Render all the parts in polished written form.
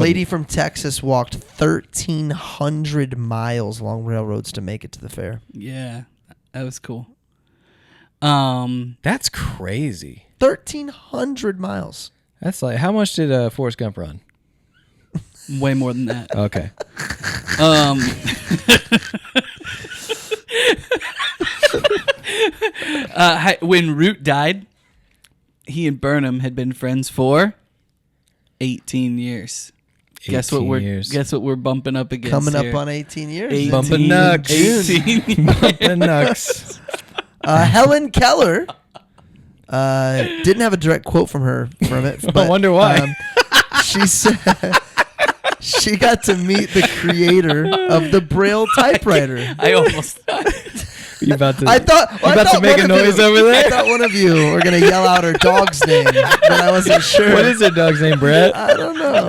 Lady from Texas walked 1,300 miles along railroads to make it to the fair. Yeah, that was cool. That's crazy. 1,300 miles. That's like, how much did Forrest Gump run? Way more than that. Okay. When Root died, he and Burnham had been friends for 18 years. Guess what we're bumping up against Coming here. up on 18 years. 18, Bumping nucks. 18. Bumping nucks. Helen Keller didn't have a direct quote from it. But, I wonder why. She said she got to meet the creator of the Braille typewriter. I almost You about to? I thought to make a noise over there? I thought one of you were gonna yell out her dog's name, but I wasn't sure. What is her dog's name, Brett? I don't know.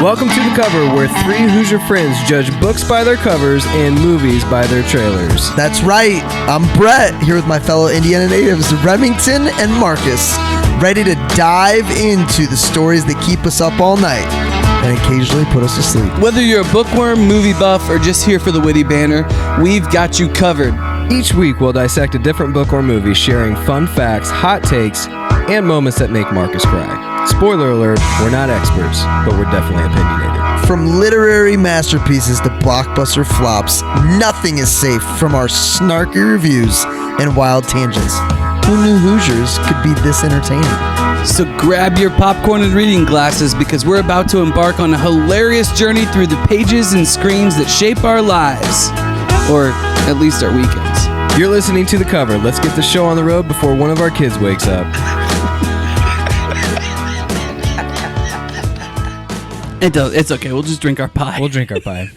Welcome to The Cover, where three Hoosier friends judge books by their covers and movies by their trailers. That's right. I'm Brett, here with my fellow Indiana natives, Remington and Marcus, ready to dive into the stories that keep us up all night and occasionally put us to sleep. Whether you're a bookworm, movie buff, or just here for the witty banter, we've got you covered. Each week, we'll dissect a different book or movie, sharing fun facts, hot takes, and moments that make Marcus cry. Spoiler alert, we're not experts, but we're definitely opinionated. From literary masterpieces to blockbuster flops, nothing is safe from our snarky reviews and wild tangents. Who knew Hoosiers could be this entertaining? So grab your popcorn and reading glasses because we're about to embark on a hilarious journey through the pages and screens that shape our lives. Or at least our weekends. You're listening to The Cover. Let's get the show on the road before one of our kids wakes up. It's okay. We'll just drink our pie. We'll drink our pie.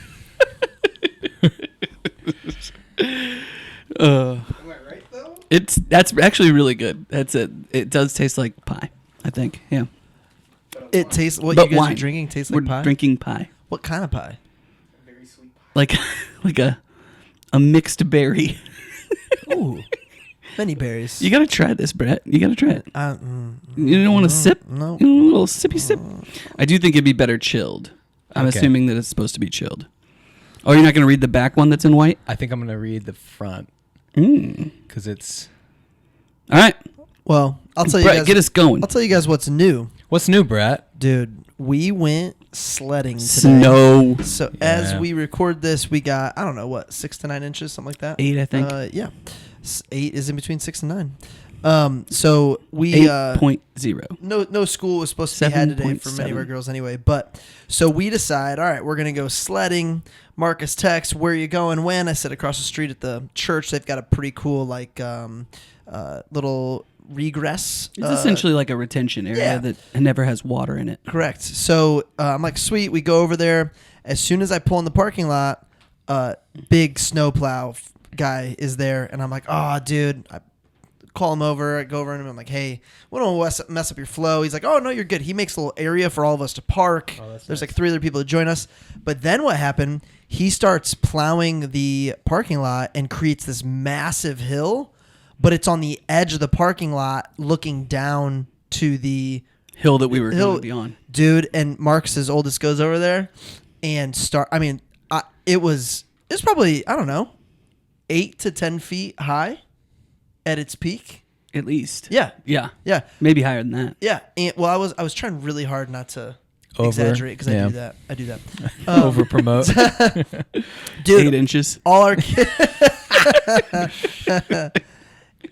Am I right, though? That's actually really good. That's it. It does taste like pie, I think. Yeah. It tastes, what But you guys wine. are drinking tastes like We're pie? drinking pie. What kind of pie? Very sweet pie. Like a mixed berry. Ooh, many berries. You gotta try this, Brett. You gotta try it. You don't want to sip? No. You want a little sippy sip? I do think it'd be better chilled. I'm Okay. assuming that it's supposed to be chilled. Oh, you're not going to read the back one that's in white? I think I'm going to read the front because it's... All right. Well, I'll tell you Brett, guys. get us going. I'll tell you guys what's new, What's new, Brett? dude. We went sledding today. Snow. So as we record this, we got, I don't know, what, 6 to 9 inches, something like that. 8, I think. Yeah, 8 is in between 6 and 9. So we 8.0. no school was supposed to be had today for many of our 7.7. girls anyway. But so we decide, all right, we're gonna go sledding. Marcus texts, where are you going? When? I said across the street at the church. They've got a pretty cool little regress. It's essentially like a retention area that never has water in it. Correct. So I'm like, sweet. We go over there. As soon as I pull in the parking lot, big snowplow guy is there, and I'm like, oh, dude. I call him over. I go over and I'm like, hey, we don't want to mess up your flow. He's like, oh, no, you're good. He makes a little area for all of us to park. There's like 3 other people to join us. But then what happened, he starts plowing the parking lot and creates this massive hill, but it's on the edge of the parking lot looking down to the Hill that we were going to be on. Dude, and Marcus's oldest goes over there and it was probably, I don't know, 8 to 10 feet high at its peak. At least. Yeah. Yeah. Yeah. Maybe higher than that. Yeah. And, well, I was trying really hard not to exaggerate because I do that. Over promote. Dude, 8 inches. all our kids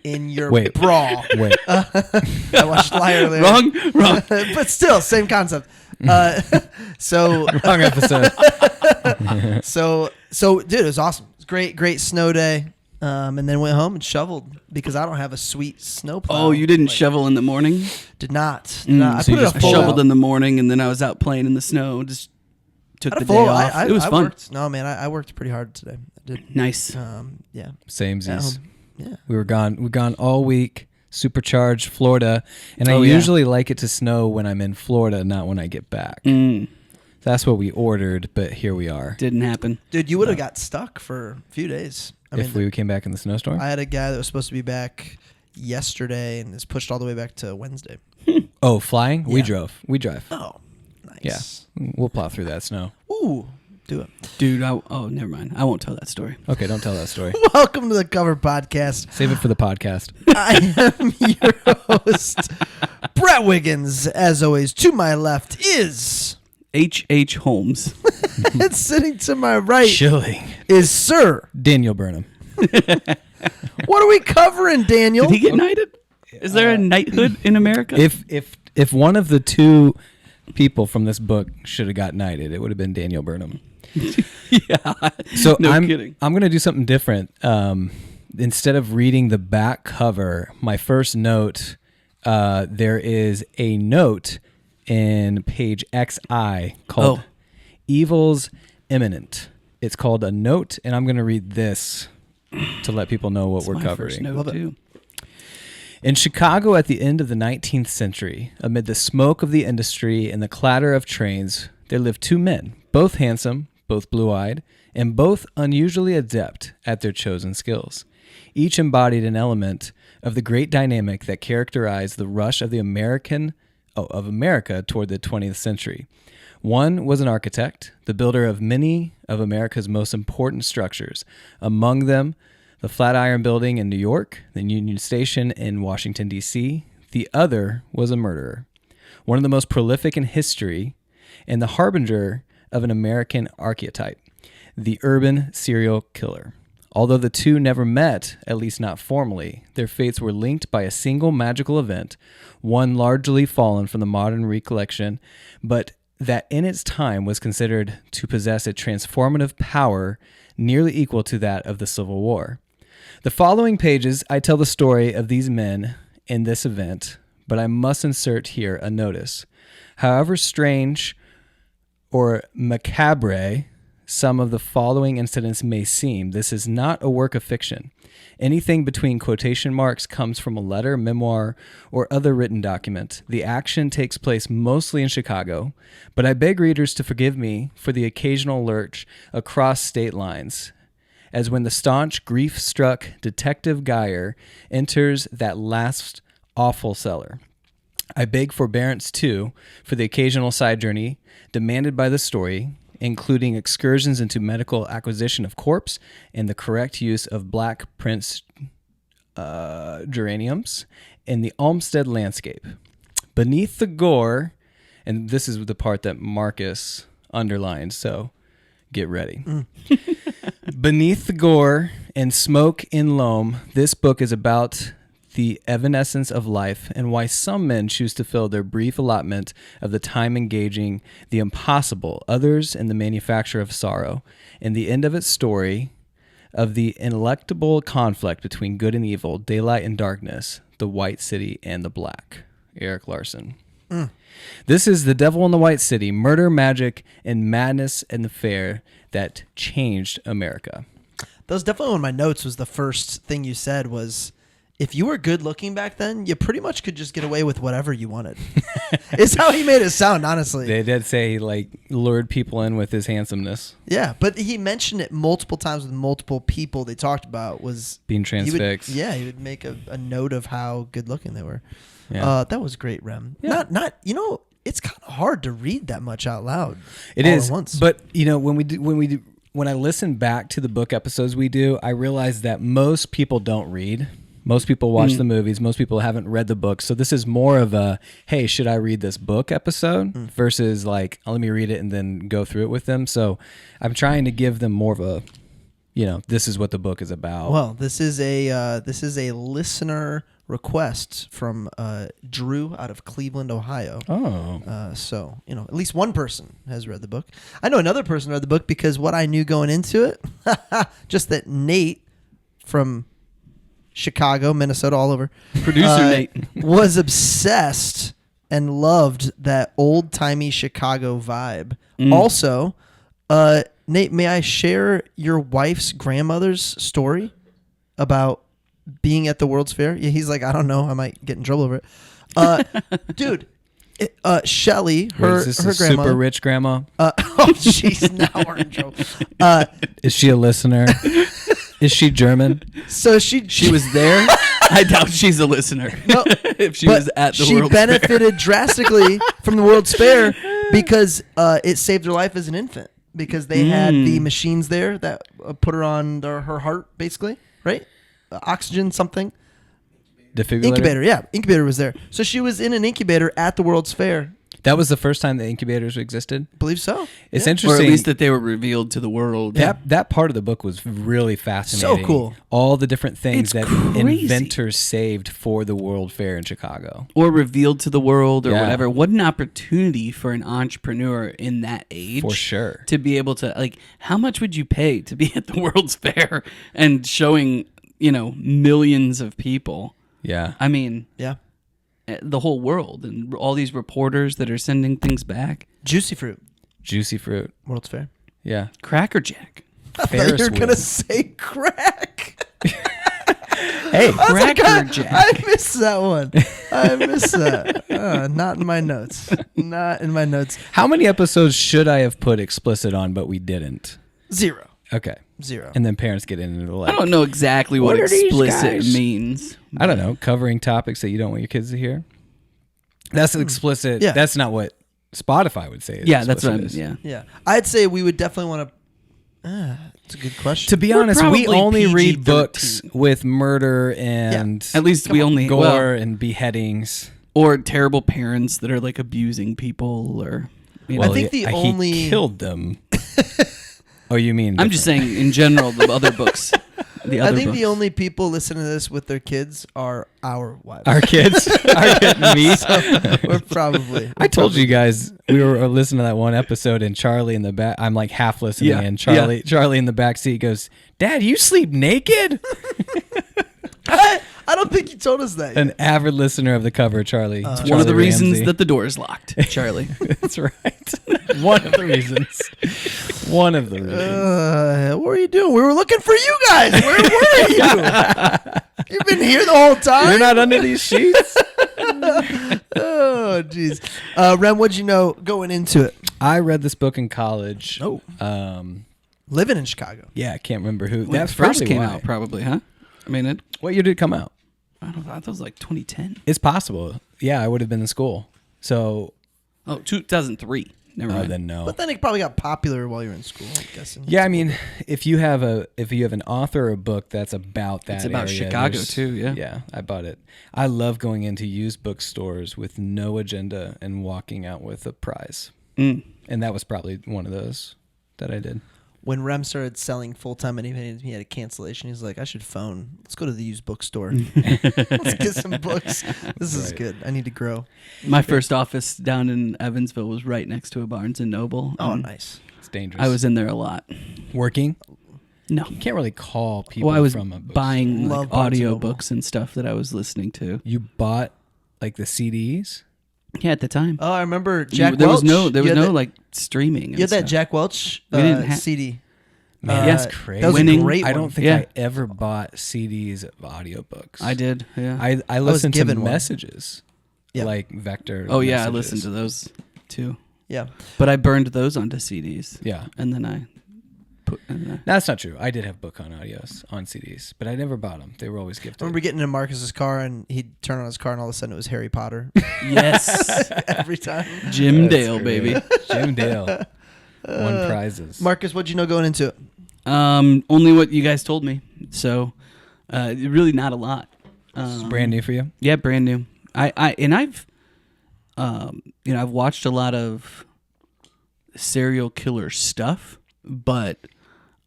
in your bra. Wait. I watched Liar there. Wrong. But still, same concept. So Wrong episode. so dude, it was awesome. It was great snow day. And then went home and shoveled because I don't have a sweet snowplow. Oh, you didn't shovel in the morning? Did not. I so you just shoveled in the morning, and then I was out playing in the snow. Just took the day off. It was fun. I worked pretty hard today. I did. Nice. Yeah. Samesies. Yeah. We were gone. We're gone all week. Supercharged Florida, and I usually like it to snow when I'm in Florida, not when I get back. That's what we ordered, but here we are. Didn't happen. Dude, you would have got stuck for a few days. if we came back in the snowstorm? I had a guy that was supposed to be back yesterday and is pushed all the way back to Wednesday. Oh, flying? Yeah. We drive. Oh, nice. Yeah. We'll plow through that snow. Ooh, do it. Dude, never mind. I won't tell that story. Okay, don't tell that story. Welcome to the Cover Podcast. Save it for the podcast. I am your host, Brett Wiggins. As always, to my left is... H. Holmes. and sitting to my right Chilling. is Sir. Daniel Burnham. What are we covering, Daniel? Did he get knighted? Is there a knighthood in America? If one of the two people from this book should have got knighted, it would have been Daniel Burnham. Yeah. So no I'm kidding. I'm gonna do something different. Instead of reading the back cover, my first note, there is a note in page XI called "Evil's Imminent." It's called a note, and I'm gonna read this to let people know what we're my covering. First note too. In Chicago at the end of the 19th century, amid the smoke of the industry and the clatter of trains, there lived two men, both handsome, both blue-eyed, and both unusually adept at their chosen skills. Each embodied an element of the great dynamic that characterized the rush of America toward the 20th century. One was an architect, the builder of many of America's most important structures, among them the Flatiron Building in New York, the Union Station in Washington, D.C. The other was a murderer, one of the most prolific in history and the harbinger of an American archetype, the urban serial killer. Although the two never met, at least not formally, their fates were linked by a single magical event, one largely fallen from the modern recollection, but that in its time was considered to possess a transformative power nearly equal to that of the Civil War. The following pages, I tell the story of these men in this event, but I must insert here a notice. However strange or macabre some of the following incidents may seem, this is not a work of fiction. Anything between quotation marks comes from a letter, memoir, or other written document. The action takes place mostly in Chicago, but I beg readers to forgive me for the occasional lurch across state lines, as when the staunch, grief-struck Detective Geyer enters that last awful cellar. I beg forbearance, too, for the occasional side journey demanded by the story, including excursions into medical acquisition of corpse and the correct use of Black Prince geraniums in the Olmsted landscape. Beneath the gore, and this is the part that Marcus underlined, so get ready. Beneath the gore and smoke in loam, this book is about the evanescence of life and why some men choose to fill their brief allotment of the time engaging the impossible, others in the manufacture of sorrow. In the end of its story, of the ineluctable conflict between good and evil, daylight and darkness, the white city and the black. Erik Larson. This is The Devil in the White City, murder, magic, and madness and the fair that changed America. That was definitely one of my notes. Was the first thing you said was, if you were good looking back then, you pretty much could just get away with whatever you wanted. It's how he made it sound, honestly. They did say he lured people in with his handsomeness. Yeah, but he mentioned it multiple times with multiple people they talked about was being transfixed. He would make a note of how good looking they were. Yeah. That was great, Rem. Yeah. Not it's kind of hard to read that much out loud. It all is. At once. But when I listen back to the book episodes we do, I realize that most people don't read. Most people watch the movies. Most people haven't read the book. So this is more of a, hey, should I read this book episode versus let me read it and then go through it with them. So I'm trying to give them more of a, this is what the book is about. Well, this is a listener request from Drew out of Cleveland, Ohio. Oh. So, at least one person has read the book. I know another person read the book because what I knew going into it, just that Nate from Chicago, Minnesota, all over. Producer Nate. was obsessed and loved that old-timey Chicago vibe. Also, Nate, may I share your wife's grandmother's story about being at the World's Fair? Yeah, he's like, I don't know. I might get in trouble over it. Dude, Shelly, her grandma. Super rich grandma? Oh, jeez, now we're in trouble. Is she a listener? Is she German? So she was there. I doubt she's a listener. No, if she but was at the she World's Fair. benefited drastically from the World's Fair because it saved her life as an infant because they had the machines there that put her on her heart, basically, right? Oxygen something. Defibrillator? Incubator, yeah. Incubator was there. So she was in an incubator at the World's Fair. That was the first time that incubators existed? I believe so. It's Yeah. interesting. Or at least that they were revealed to the world. That part of the book was really fascinating. So cool. All the different things It's that crazy. inventors saved for the World Fair in Chicago. Or revealed to the world or Yeah. whatever. What an opportunity for an entrepreneur in that age. For sure. To be able to, like, how much would you pay to be at the World's Fair and showing, millions of people? Yeah. I mean, Yeah. the whole world and all these reporters that are sending things back. Juicy fruit. Juicy fruit. World's Fair. Yeah. Cracker Jack. I thought Ferris you were going to wheel. say crack. Hey, Cracker Jack. I missed that one. I missed that. Not in my notes. Not in my notes. how many episodes should I have put explicit on, but we didn't? 0. Okay. 0. And then parents get into the I don't know exactly what What are these explicit guys? means. I don't know, covering topics that you don't want your kids to hear. That's explicit. Yeah. That's not what Spotify would say. Yeah, that's what I mean. explicit is. Yeah. Yeah. I'd say we would definitely want to. That's a good question. To be We're honest, we probably only read PG-13. books with murder and At least we only gore and beheadings. or terrible parents that are like abusing people or I think the he only- killed them. Oh, you mean? I'm just saying in general the other books. The I other think books. the only people listening to this with their kids are our wives. our kids. Me. We're probably. I told you guys we were listening to that one episode, and Charlie in the back. I'm like half listening, Yeah, and Charlie in the back seat goes, "Dad, you sleep naked?" I don't think you told us that. An avid listener of the cover, Charlie. It's one of the Charlie reasons Ramsey. that the door is locked, Charlie. That's right. One of the reasons. One of the reasons. What were you doing? We were looking for you guys. Where were you? You've been here the whole time. You're not under these sheets. Oh, jeez. Rem, what'd you know going into it? I read this book in college. Oh. Um, Living in Chicago. yeah, I can't remember who. When That's it first probably came why. out, probably, huh? I mean, What year did it come out? I don't know. I thought it was like 2010. It's possible. Yeah, I would have been in school. So, Oh, 2003. Never mind. then no. But then it probably got popular while you were in school, I'm guessing. Yeah, I mean, if you have an author or a book that's about that, It's about area, Chicago, there's- too, yeah. Yeah, I bought it. I love going into used bookstores with no agenda and walking out with a prize, and that was probably one of those that I did. When Rem started selling full time and he had a cancellation, he's like, I should phone. Let's go to the used bookstore. Let's get some books. This is Right. good. I need to grow. My first office down in Evansville was right next to a Barnes and Noble. Oh, and nice. It's dangerous. I was in there a lot. working. No. You can't really call people. Well, I was from a bookstore. buying Love like Barnes and audio Noble. books and stuff that I was listening to. You bought like the CDs. Yeah, at the time. Oh, I remember Jack there Welch. was no You had that- like streaming. And You had that stuff. Jack Welch We didn't have- CD. Man, Yes, that's crazy. That was Winning. a great I one. don't think Yeah. I ever bought CDs of audiobooks. I did. Yeah. I was listened to given one. messages. Yeah. Like Vector. oh yeah, I messages. listened to those too. Yeah. But I burned those onto CDs. Yeah. And then I put. And That's not true. I did have book on audios on CDs, but I never bought them. They were always I gifted. remember getting in Marcus's car and he'd turn on his car and all of a sudden it was Harry Potter yes, every time. Jim That's Dale, great. baby. Jim Dale won prizes. Marcus, what'd you know going into it? Only what you guys told me. So, really not a lot. It's brand new for you. Yeah, brand new. I've I've watched a lot of serial killer stuff, but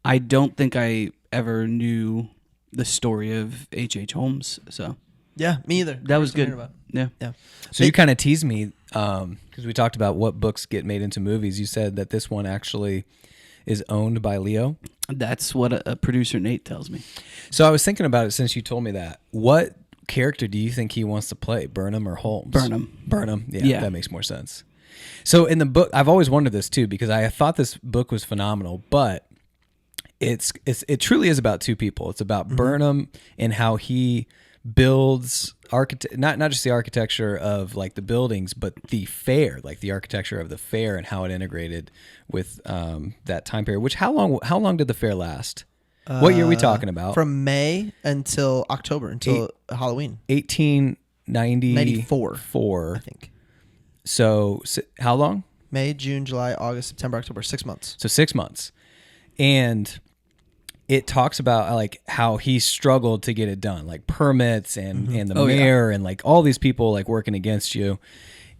I don't think I ever knew the story of H.H. Holmes. So Yeah, me either. that was First time good. hearing about Yeah. it. Yeah. So you kind of teased me because we talked about what books get made into movies. You said that this one actually is owned by Leo. That's what a producer Nate tells me. So I was thinking about it since you told me that. What character do you think he wants to play, Burnham or Holmes? Burnham. Yeah, Yeah. that makes more sense. So in the book, I've always wondered this too because I thought this book was phenomenal, but it truly is about two people. It's about Burnham and how he builds not just the architecture of like the buildings, but the fair, like the architecture of the fair and how it integrated with that time period. Which how long did the fair last? What year are we talking about? From May until October, until Halloween. 1894. 94, I think. So how long? May, June, July, August, September, October. 6 months. So 6 months. And it talks about like how he struggled to get it done, like permits and the mayor and like all these people like working against you.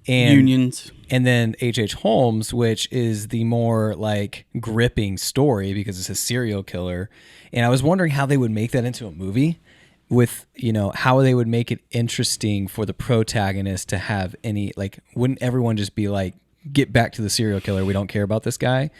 And unions. And then H.H. Holmes, which is the more like gripping story because it's a serial killer. And I was wondering how they would make that into a movie with, you know, how they would make it interesting for the protagonist to have any, like, wouldn't everyone just be like, get back to the serial killer. We don't care about this guy.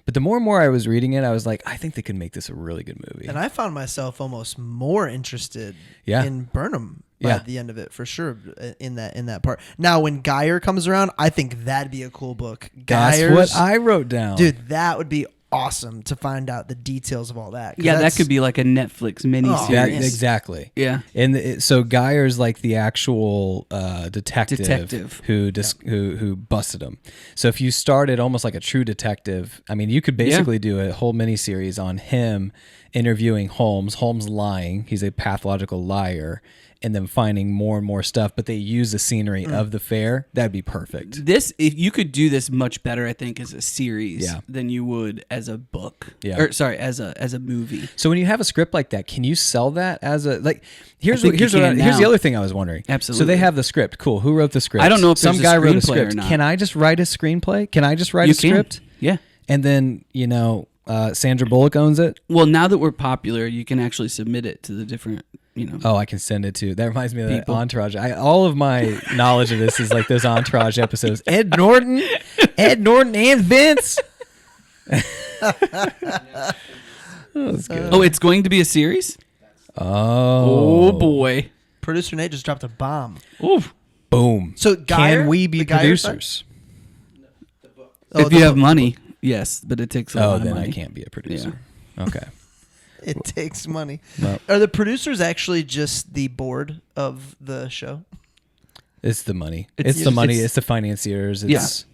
But the more and more I was reading it, I was like, I think they could make this a really good movie. And I found myself almost more interested Yeah. in Burnham by Yeah. the end of it, for sure, in that part. Now, when Geyer comes around, I think that'd be a cool book. That's what I wrote down. Dude, that would be awesome to find out the details of all that. Yeah, that could be like a Netflix miniseries. That, exactly. Yeah. And so Geyer's like the actual detective who busted him. So if you started almost like a true detective, I mean, you could basically do a whole miniseries on him interviewing Holmes. Holmes lying. He's a pathological liar. And then finding more and more stuff, but they use the scenery of the fair. That'd be perfect. If you could do this much better, I think, as a series than you would as a book. Yeah. Or sorry, as a movie. So when you have a script like that, can you sell that as a like? Here's think here's now. the other thing I was wondering. Absolutely. So they have the script. Cool. Who wrote the script? I don't know if some there's guy a wrote a screenplay or script. not. Can I just write a screenplay? Can I just write a script? Yeah. And then Sandra Bullock owns it. Well, now that we're popular, you can actually submit it to the different. Oh, I can send it to. That reminds me of that Entourage. All of my knowledge of this is like those Entourage episodes. Ed Norton and Vince. That's good. Oh, it's going to be a series? Oh Boy. Producer Nate just dropped a bomb. Oof. Boom. So Geyer, can we be the Geyer producers? Oh, If you have money, yes, but it takes a lot of then money. I can't be a producer. Okay. It takes money. Well, Are the producers actually just the board of the show? it's the money. It's- It's the money. it's- It's the financiers. It's,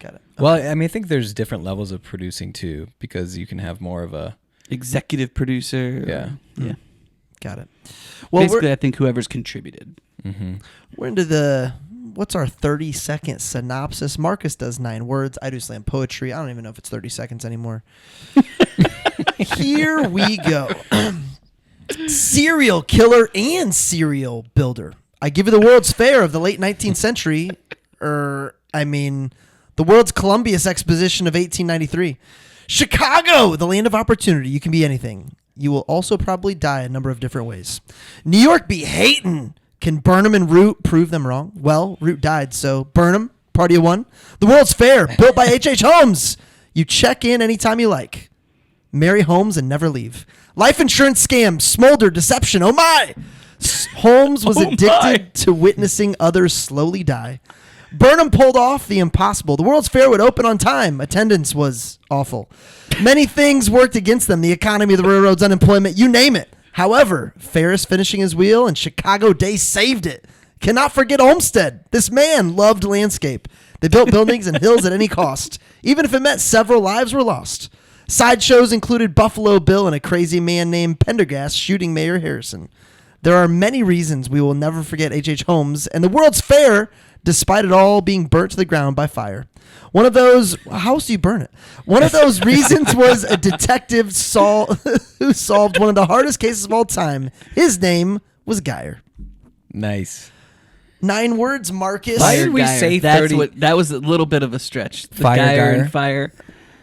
Got it. Well, I mean, I think there's different levels of producing too, because you can have more of a Executive producer. Yeah. Got it. Well, Basically, I think whoever's contributed. we're into what's our 30-second synopsis? Marcus does 9 words. I do slam poetry. I don't even know if it's 30 seconds anymore. Here we go. Serial killer and serial builder. I give you the World's Fair of the late 19th century. The World's Columbius Exposition of 1893. Chicago, the land of opportunity. You can be anything. You will also probably die a number of different ways. New York be hatin'. Can Burnham and Root prove them wrong? Well, Root died, so Burnham, party of one. The World's Fair, built by H.H. Holmes. You check in anytime you like. Marry Holmes and never leave. Life insurance scam, smolder, deception, oh my! Holmes was addicted to witnessing others slowly die. Burnham pulled off the impossible. The World's Fair would open on time. Attendance was awful. Many things worked against them. The economy, the railroads, unemployment, you name it. However, Ferris finishing his wheel and Chicago Day saved it. Cannot forget Olmsted. This man loved landscape. They built buildings and hills at any cost, even if it meant several lives were lost. Sideshows included Buffalo Bill and a crazy man named Pendergast shooting Mayor Harrison. There are many reasons we will never forget H.H. Holmes and the World's Fair, despite it all being burnt to the ground by fire. One of those, how else do you burn it? One of those reasons was a detective who solved one of the hardest cases of all time. His name was Geyer. nice. 9 words, Marcus. Why did we say 30? That was a little bit of a stretch. The Fire Geyer Geyer? and fire.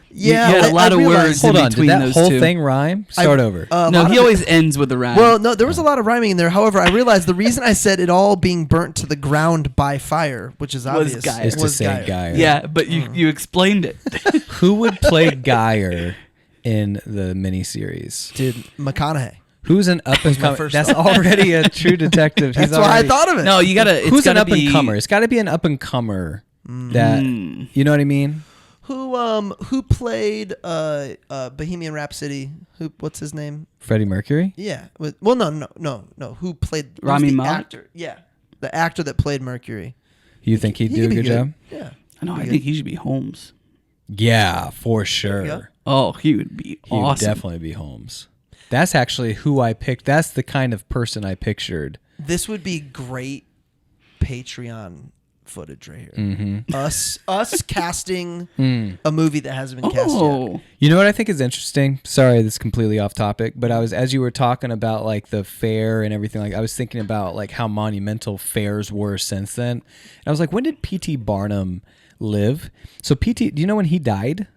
Yeah, you had a lot of realized- words. Hold in on. Did between that those whole two. thing rhyme? Start over. A No, lot he of always ends with a rhyme. Well, no, there was a lot of rhyming in there. However, I realized the reason I said it all being burnt to the ground by fire, which is obvious, Geyer. Is to was say Geyer. Geyer. yeah, but you explained it. Who would play Geyer in the miniseries? Dude, McConaughey. Who's an up and my comer? first That's thought. already a true detective. That's why I thought of it. No, you gotta. It's Who's an gotta up and be- comer? It's got to be an up and comer. That you know what I mean? Who played Bohemian Rhapsody? What's his name? Freddie Mercury. Yeah. Well, no. Who played who's Rami the Malek? actor? Yeah, the actor that played Mercury. You think he'd He do a could be good job? Yeah. No, I Be think he should be Holmes. Yeah, for you go. sure. Oh, he would be He would awesome. definitely be Holmes. That's actually who I picked. That's the kind of person I pictured. This would be great Patreon footage right here. Mm-hmm. Us casting a movie that hasn't been cast yet. You know what I think is interesting? Sorry, this is completely off topic, but as you were talking about like the fair and everything, like I was thinking about like how monumental fairs were since then. And I was like, when did P.T. Barnum live? So P.T., do you know when he died?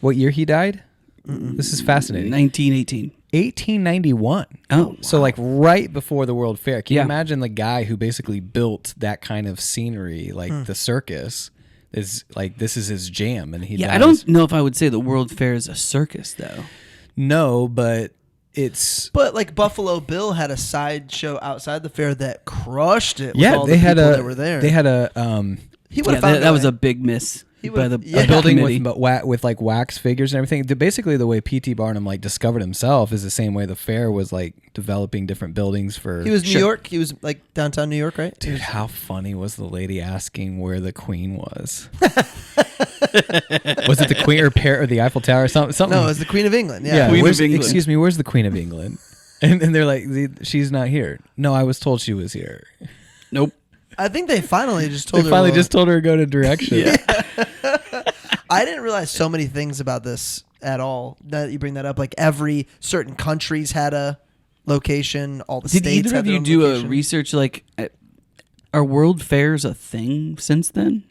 What year he died? This is fascinating. 1918. 1891. Oh, so like right before the World Fair. Can you Yeah. imagine the guy who basically built that kind of scenery, like the circus, is like this is his jam, and he yeah. dies. I don't know if I would say the World Fair is a circus, though. No, but it's But like Buffalo Bill had a sideshow outside the fair that crushed it. With yeah. all They the had people a that were there. they had a He would Yeah, have found that was way. a big miss He by would've- the yeah. a building committee. with like wax figures and everything. Basically, the way P.T. Barnum like discovered himself is the same way the fair was like developing different buildings for. He was Sure. New York. He was like downtown New York, right? Dude, how funny was the lady asking where the Queen was? Was it the Queen or the Eiffel Tower or something? No, it was the Queen of England. Yeah. Yeah, Queen of where's- England. Excuse me, where's the Queen of England? And they're like, she's not here. No, I was told she was here. Nope. I think they finally just told They her. finally well, just told her to go to direction. I didn't realize so many things about this at all. Now that you bring that up, like every certain countries had a location. All the Did states either had of their you own do location. a research like, are World Fairs a thing since then?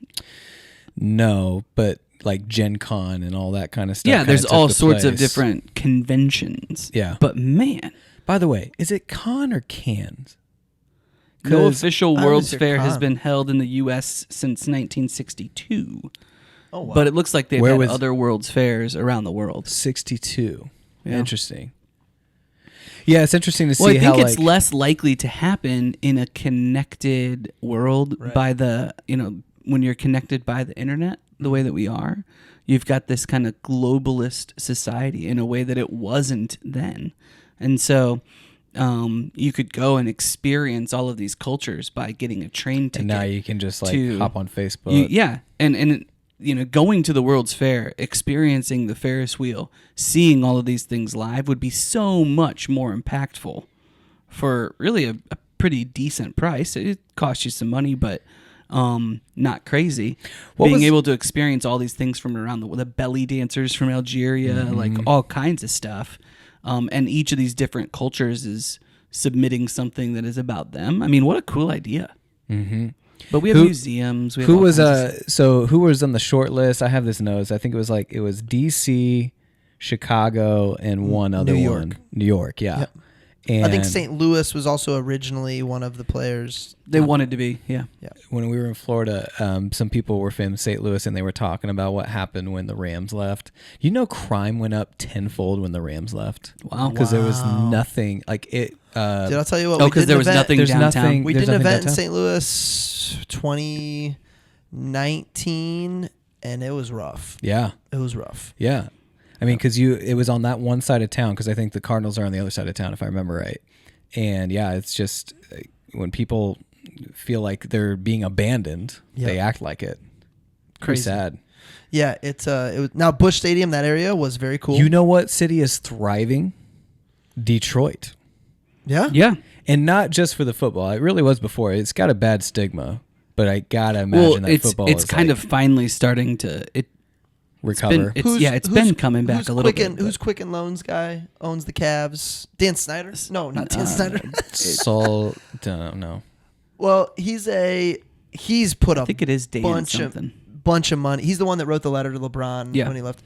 No, but like Gen Con and all that kind of stuff. Yeah, kinda there's took all the sorts of place. different conventions. Yeah. But man, By the way, is it con or cans? no 'Cause official I World's was your Fair has con. been held in the U.S. since 1962. Oh wow. But it looks like they've Where had was- other World's Fairs around the world. 62. Yeah. Interesting. Yeah, it's interesting to see Well, I think how it's like less likely to happen in a connected world Right. by the, when you're connected by the internet the way that we are. You've got this kind of globalist society in a way that it wasn't then. And so you could go and experience all of these cultures by getting a train ticket. and now you can just like to- hop on Facebook. Yeah, and going to the World's Fair, experiencing the Ferris wheel, seeing all of these things live would be so much more impactful for really a pretty decent price. It costs you some money, but not crazy. Being able to experience all these things from around the belly dancers from Algeria, like all kinds of stuff, and each of these different cultures is submitting something that is about them. I mean, what a cool idea! Mm-hmm. But we have museums. We have Who all was kinds of so who was on the short list? I have this notes. I think it was DC, Chicago, and one other New York. one. New York, yeah. Yep. And I think St. Louis was also originally one of the players. They wanted to be, yeah. when we were in Florida, some people were from St. Louis and they were talking about what happened when the Rams left. Crime went up tenfold when the Rams left. Wow. Because there was Wow. nothing like it. Did I tell you what? Oh, we because did there an was event- nothing There's downtown. nothing- We There's did an nothing event in downtown? St. Louis 2019, and it was rough. Yeah, It was rough. yeah. I mean, because it was on that one side of town. Because I think the Cardinals are on the other side of town, if I remember right. And yeah, it's just when people feel like they're being abandoned, they act like it. Pretty Crazy. sad. Yeah, it was now Busch Stadium. That area was very cool. You know what city is thriving? Detroit. Yeah. Yeah. And not just for the football. It really was before. It's got a bad stigma, but I gotta imagine Well, that it's football it's is kind like of finally starting to recover. It's been coming back a little Quicken, bit. Who's Quicken Loans guy? Owns the Cavs? Dan Snyder? No, not Dan Snyder. Saul, don't know. Well, he's put I up think it is Dan bunch something. bunch of money. He's the one that wrote the letter to LeBron Yeah. when he left.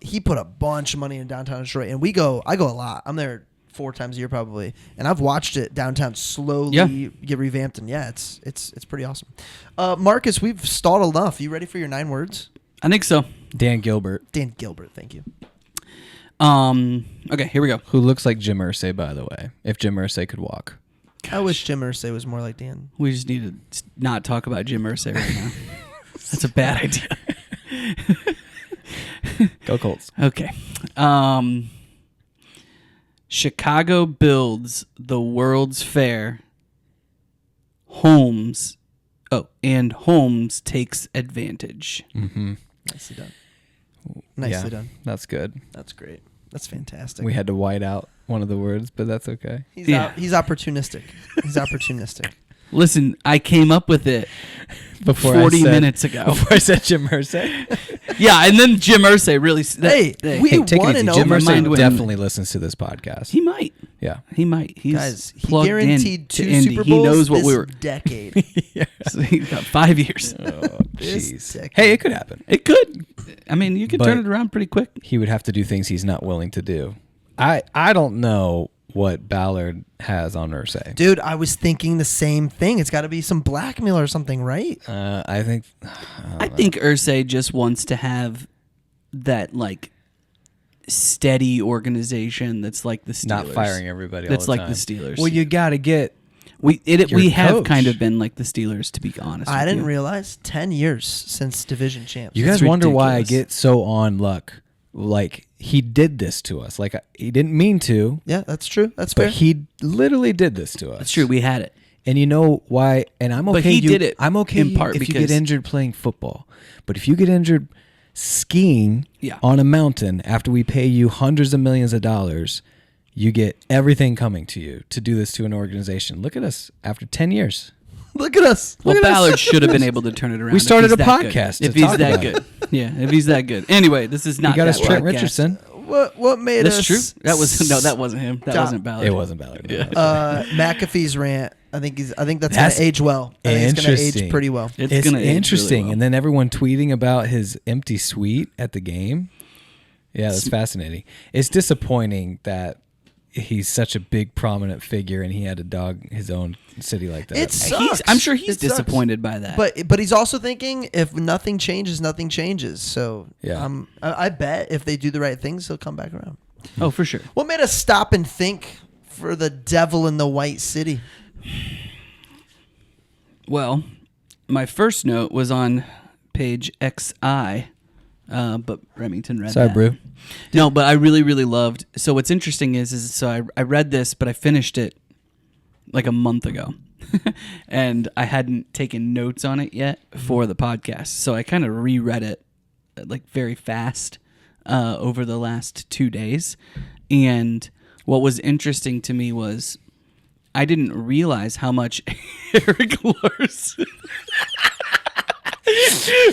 He put a bunch of money in downtown Detroit, and I go a lot. I'm there 4 times a year probably, and I've watched it downtown slowly get revamped, and yeah, it's pretty awesome. Marcus, we've stalled enough. You ready for your 9 words? I think so. Dan Gilbert, Dan Gilbert, thank you. Okay, here we go. who looks like Jim Irsay, by the way. If Jim Irsay could walk. I wish Jim Irsay was more like Dan. We just need to not talk about Jim Irsay right now. That's a bad idea. Go Colts. Okay. Chicago builds the World's Fair. Holmes takes advantage. Mm-hmm. Nicely done. Nicely done. That's good. That's great. That's fantastic. We had to white out one of the words, but that's okay. He's Yeah. he's opportunistic. He's opportunistic. Listen, I came up with it Before 40 minutes ago. Before I said Jim Irsay. Yeah, and then Jim Irsay really. We Hey, take it won easy. an Jim over. mind Irsay went- definitely listens to this podcast. He might. Yeah. He might. He's Guys, he plugged guaranteed in to 2 Indy. Super Bowls He knows what this we were. decade. So he's got 5 years. Oh, This jeez. decade. Hey, it could happen. It could. I mean, you could But- turn it around pretty quick. He would have to do things he's not willing to do. I don't know what Ballard has on Irsay. Dude, I was thinking the same thing. It's got to be some blackmail or something, right? I think. I think Irsay just wants to have that like steady organization that's like the Steelers. Not firing everybody. That's all the like time. the Steelers. Well, you got to get. we your have coach. kind of been like the Steelers, to be honest. I with didn't you. realize 10 years since division champs. You That's guys wonder why I ridiculous. get so on Luck. Like he did this to us. Like he didn't mean to, Yeah, that's true. That's fair. but he literally did this to us. That's true. We had it. And you know why? And I'm okay. But he did it I'm okay in part if you get because- injured playing football. But if you get injured skiing Yeah. on a mountain after we pay you hundreds of millions of dollars, you get everything coming to you to do this to an organization. Look at us after 10 years. Look at us. Well, Look at us. Ballard should have been able to turn it around. We if started he's a that good. podcast to If he's talk that about good. Yeah, if he's that good. Anyway, this is not He got that us Trent podcast. Richardson. What made That's us? true. That wasn't him. That Stop. wasn't Ballard. It wasn't Ballard. Yeah. McAfee's rant. I think that's That's gonna age well. I think it's gonna age interesting. pretty well. It's gonna age really interesting. well. And then everyone tweeting about his empty suite at the game. Yeah, that's fascinating. It's disappointing that he's such a big prominent figure and he had to dog his own city like that. It sucks. I'm sure he's It sucks. disappointed by that. But he's also thinking if nothing changes, nothing changes. So Yeah. I bet if they do the right things, he'll come back around. oh, for sure. What made us stop and think for the devil in the white city? Well, my first note was on page XI, but Remington read Sorry, that. bro. No, but I really, really loved. So what's interesting is so I read this, but I finished it like a month ago, and I hadn't taken notes on it yet for the podcast. So I kind of reread it like very fast over the last 2 days, and what was interesting to me was I didn't realize how much Erik Larson.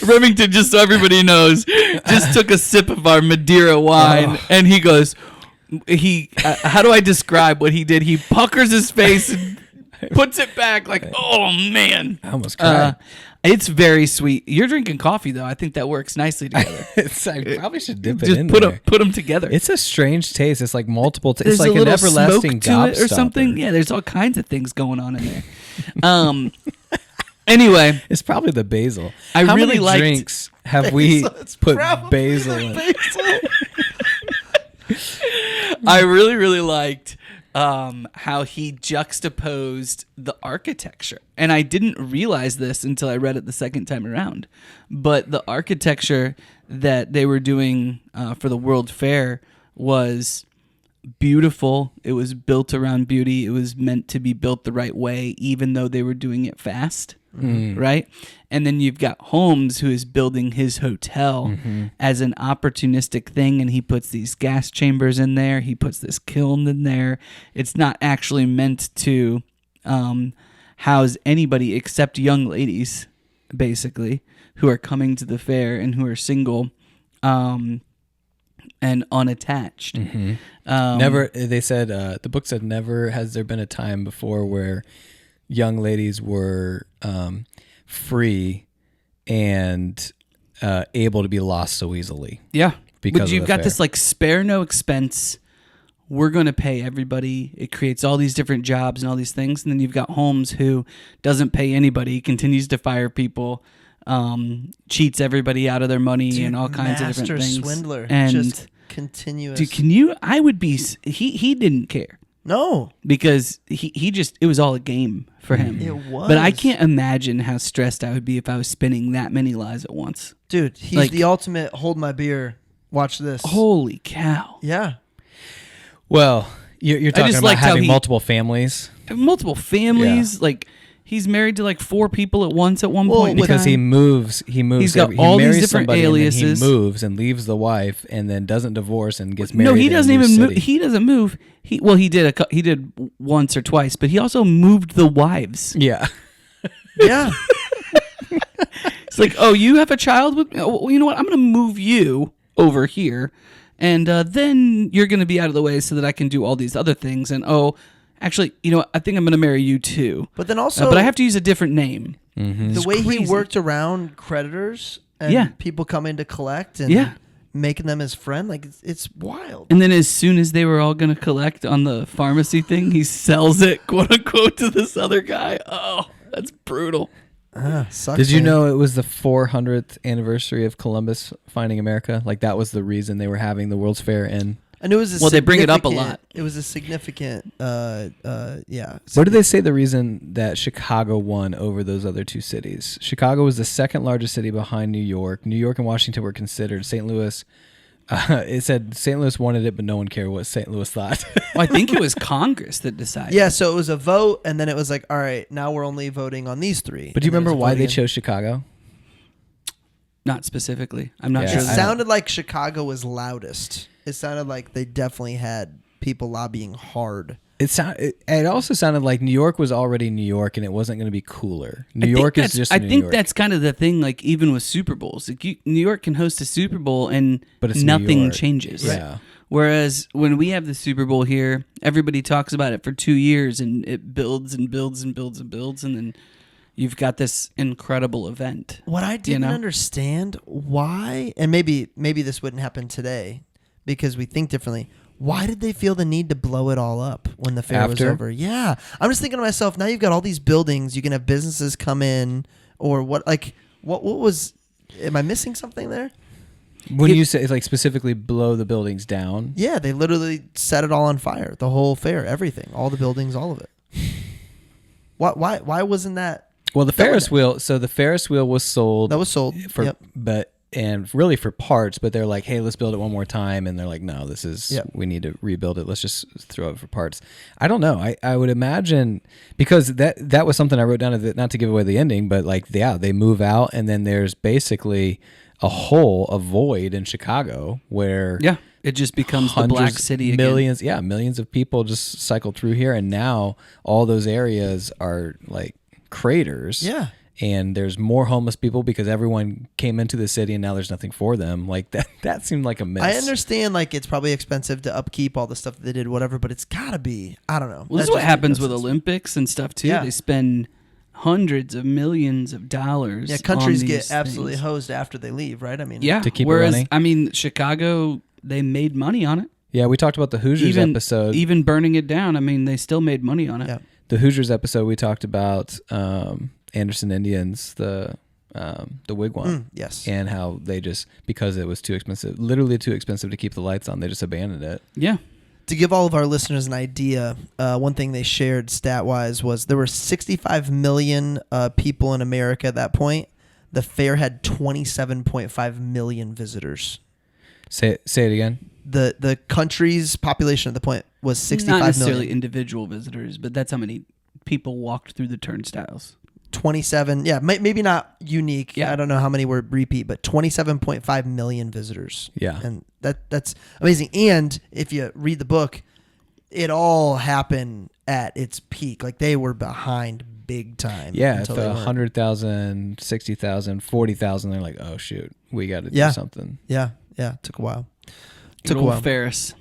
Remington, just so everybody knows, just took a sip of our Madeira wine, and he goes, how do I describe what he did? He puckers his face and puts it back like, oh, man. I almost cried. It's very sweet. You're drinking coffee, though. I think that works nicely together. I probably should dip it Just in put there. them together. It's a strange taste. It's like multiple. There's It's like a an little everlasting smoke to it or gobstopper. something. Yeah, there's all kinds of things going on in there. Anyway, It's probably the basil. I How really many liked- drinks have we It's put probably basil the in? I really, really liked how he juxtaposed the architecture. And I didn't realize this until I read it the second time around. But the architecture that they were doing for the World Fair was beautiful. It was built around beauty. It was meant to be built the right way, even though they were doing it fast. Right? And then you've got Holmes, who is building his hotel as an opportunistic thing, and he puts these gas chambers in there. He puts this kiln in there. It's not actually meant to house anybody except young ladies, basically, who are coming to the fair and who are single and unattached. Never. They said the book said never has there been a time before where young ladies were free and able to be lost so easily. Yeah. Because But of you've the got fair. this like spare no expense. We're going to pay everybody. It creates all these different jobs and all these things. And then you've got Holmes, who doesn't pay anybody, continues to fire people, cheats everybody out of their money and all kinds of different things. Swindler. And just continuous. dude, can you? I would be. He didn't care no, because he just, it was all a game for him. it was. But I can't imagine how stressed I would be if I was spinning that many lies at once. Dude, he's like- the ultimate. Hold my beer. Watch this. Holy cow! Yeah. Well, you're talking just about liked how having he- multiple families. Multiple families, like He's married to like 4 people at once at one Well, point. in Because time. he moves. He's got he all these marries different somebody aliases. And then he moves and leaves the wife, and then doesn't divorce and gets married. No, he in a doesn't new even move. city. He doesn't move. He did once or twice, but he also moved the wives. Yeah. Yeah. It's like, oh, you have a child with me? Oh, well, you know what? I'm going to move you over here, and then you're going to be out of the way so that I can do all these other things. And actually, you know what? I think I'm going to marry you too. But then also, but I have to use a different name. Mm-hmm. the way he crazy. worked around creditors and Yeah. people coming to collect and Yeah. making them his friend, like it's wild. And then as soon as they were all going to collect on the pharmacy thing, he sells it, quote unquote, to this other guy. Oh, that's brutal. Sucks, Did you man. know it was the 400th anniversary of Columbus finding America? Like that was the reason they were having the World's Fair in. I knew it was. Well, they bring it up a significant- lot. It was a significant. Yeah. What did they say the reason that Chicago won over those other 2 cities? Chicago was the second largest city behind New York. New York and Washington were considered. St. Louis, it said St. Louis wanted it, but no one cared what St. Louis thought. Well, I think it was Congress that decided. Yeah, so it was a vote, and then it was like, all right, now we're only voting on these 3. But do you And then it remember was a why vote they again. chose Chicago? Not specifically. I'm not Yeah, sure. It that- sounded like Chicago was loudest. It sounded like they definitely had people lobbying hard. It also sounded like New York was already New York, and it wasn't going to be cooler. New I think York is that's- just I New think York. that's kind of the thing. Like even with Super Bowls, like New York can host a Super Bowl and But it's New nothing York. changes. Yeah. Whereas when we have the Super Bowl here, everybody talks about it for 2 years, and it builds and builds and builds and builds, and then you've got this incredible event. What I didn't know? understand why, and maybe this wouldn't happen today because we think differently. Why did they feel the need to blow it all up when the fair was After? over? Yeah, I'm just thinking to myself. Now you've got all these buildings. You can have businesses come in, or what? Like what was? Am I missing something there? When you say like specifically blow the buildings down, Yeah, they literally set it all on fire. The whole fair, everything, all the buildings, all of it. Why wasn't that? well, the That Ferris would- wheel. So the Ferris wheel was sold. That was sold. for Yep. and really for parts, but they're like, hey, let's build it one more time, and they're like, no, this is Yep. we need to rebuild it. Let's just throw it for parts. I don't know. I would imagine because that was something I wrote down, not to give away the ending, but like they move out, and then there's basically a void in Chicago where Yeah, it just becomes the Black hundreds, City again. millions of people just cycle through here, and now all those areas are like craters. Yeah. And there's more homeless people because everyone came into the city and now there's nothing for them. Like that seemed like a miss. I understand, like it's probably expensive to upkeep all the stuff that they did, whatever. But it's gotta be. I don't know. Well, this is That what just happens makes no with sense. Olympics and stuff too. Yeah. They spend hundreds of millions of dollars. Yeah, countries on get these absolutely things. hosed after they leave, right? I mean, Yeah, To keep it whereas running. I mean, Chicago, they made money on it. Yeah, we talked about the Hoosiers episode. Even burning it down, I mean, they still made money on it. Yeah. The Hoosiers episode, we talked about Anderson Indians, the wigwam, yes. and how they just, because it was too expensive, literally too expensive to keep the lights on, they just abandoned it. Yeah. To give all of our listeners an idea, one thing they shared stat-wise was there were 65 million people in America at that point. The fair had 27.5 million visitors. Say it again. The country's population at the point was 65 Not necessarily million. individual visitors, but that's how many people walked through the turnstiles. 27, yeah, maybe not unique. Yeah. I don't know how many were repeat, but 27.5 million visitors. Yeah. And that's amazing. And if you read the book, it all happened at its peak. Like they were behind big time. Yeah, if until they weren't. 100,000, 60,000, 40,000, they're like, oh shoot, we got to Yeah. do something. Yeah, it took a while. Good old Ferris.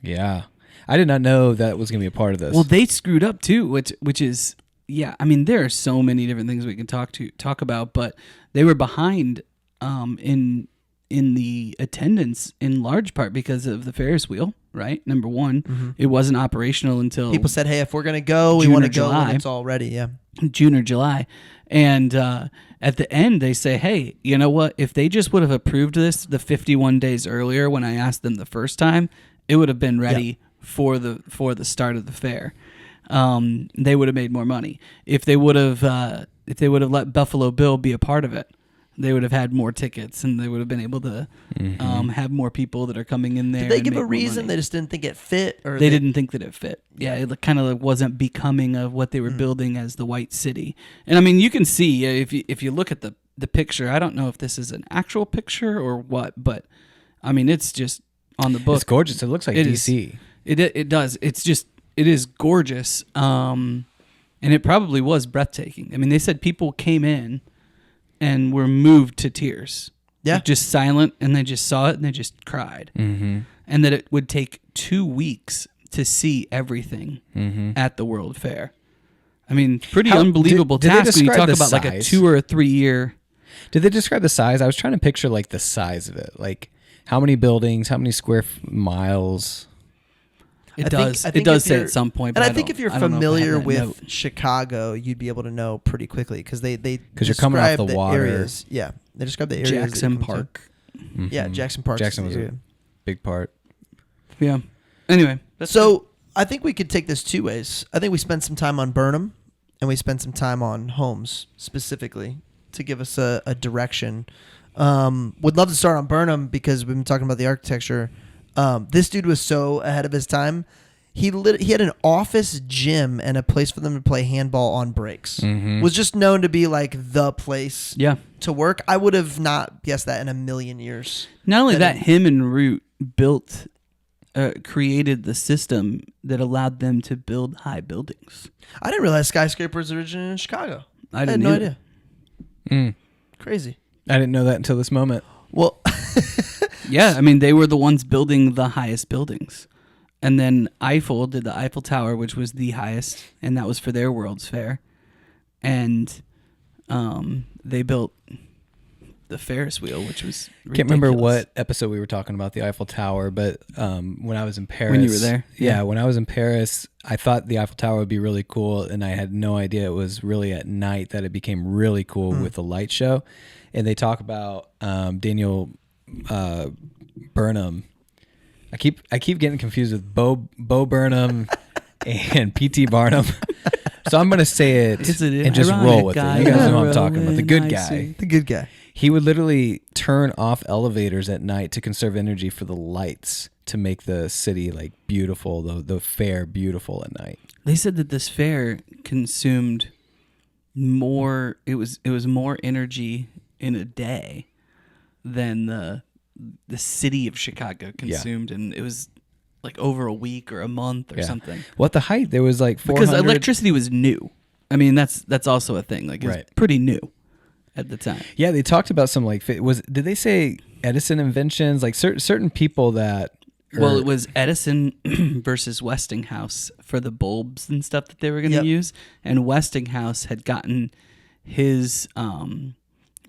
Yeah. I did not know that was going to be a part of this. Well, they screwed up too, which is yeah. I mean, there are so many different things we can talk about, but they were behind in the attendance in large part because of the Ferris wheel. Right, number one, it wasn't operational until People said, "Hey, if we're gonna go, we June want or to go when July. it's all ready." Yeah, June or July. And at the end, they say, hey, you know what? If they just would have approved this the 51 days earlier when I asked them the first time, it would have been ready for the start of the fair. They would have made more money. If they would have let Buffalo Bill be a part of it, they would have had more tickets and they would have been able to have more people that are coming in there. Did they and give make a more reason? money. They just didn't think it fit, or They didn't think that it fit. Yeah, it kind of wasn't becoming of what they were Mm. building as the White City. And I mean, you can see if you look at the picture. I don't know if this is an actual picture or what, but I mean, it's just on the book. It's gorgeous. It looks like It DC. It does. It is gorgeous. And it probably was breathtaking. I mean, they said people came in and were moved to tears. Yeah. Like, just silent, and they just saw it and they just cried. Mm-hmm. And that it would take 2 weeks to see everything at the World Fair. I mean, pretty unbelievable did they task when you describe talk the about like a size? 2 or a 3 year. Did they describe the size? I was trying to picture like the size of it. Like how many buildings, how many square miles? It I does. think It does if say you're- at some point. And But I think if you're I don't know if I have familiar that with note. Chicago, you'd be able to know pretty quickly because they you're coming off describe the water. areas. Yeah, they describe the areas. that you Jackson come to. Park. Yeah, Jackson Park. Jackson was a big part. Yeah. Anyway, that's So I think we could take this 2 ways. I think we spent some time on Burnham, and we spent some time on Holmes specifically to give us a direction. Would love to start on Burnham because we've been talking about the architecture. This dude was so ahead of his time. He had an office gym and a place for them to play handball on breaks. Mm-hmm. Was just known to be like the place Yeah. to work. I would have not guessed that in a million years. Not only That that, him and Root created the system that allowed them to build high buildings. I didn't realize skyscrapers originated in Chicago. I had didn't no either. idea. Mm. Crazy. I didn't know that until this moment. Well, Yeah, I mean, they were the ones building the highest buildings. And then Eiffel did the Eiffel Tower, which was the highest, and that was for their World's Fair. And they built the Ferris wheel, which was ridiculous. Can't remember what episode we were talking about the Eiffel Tower, but when I was in Paris, When you were there? yeah, when I was in Paris, I thought the Eiffel Tower would be really cool, and I had no idea it was really at night that it became really cool with the light show. And they talk about Daniel Burnham. I keep getting confused with Bo Burnham and P.T. Barnum. So I'm gonna say it Is it and just ironic, roll with it. guy? You guys know what I'm Yeah, talking about. The good I guy. see. the good guy. He would literally turn off elevators at night to conserve energy for the lights to make the city like beautiful, the fair beautiful at night. They said that this fair consumed more. It was more energy in a day than the city of Chicago consumed, and it was like over a week or a month or something. Well, at the height there was like 400. Because electricity was new. I mean, that's also a thing. Like, it was Right. pretty new at the time. Yeah, they talked about some like did they say Edison inventions, like certain people that Well, it was Edison versus Westinghouse for the bulbs and stuff that they were going to Yep. use, and Westinghouse had gotten his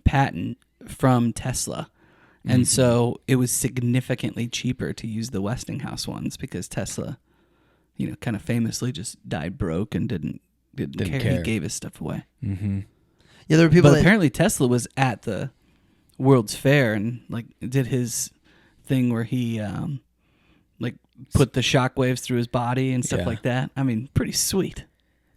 patent from Tesla, and so it was significantly cheaper to use the Westinghouse ones because Tesla, kind of famously just died broke and didn't care. care. He gave his stuff away. Mm-hmm. Yeah, there were people But that apparently Tesla was at the World's Fair and like did his thing where he like put the shockwaves through his body and stuff Yeah. like that. I mean, pretty sweet.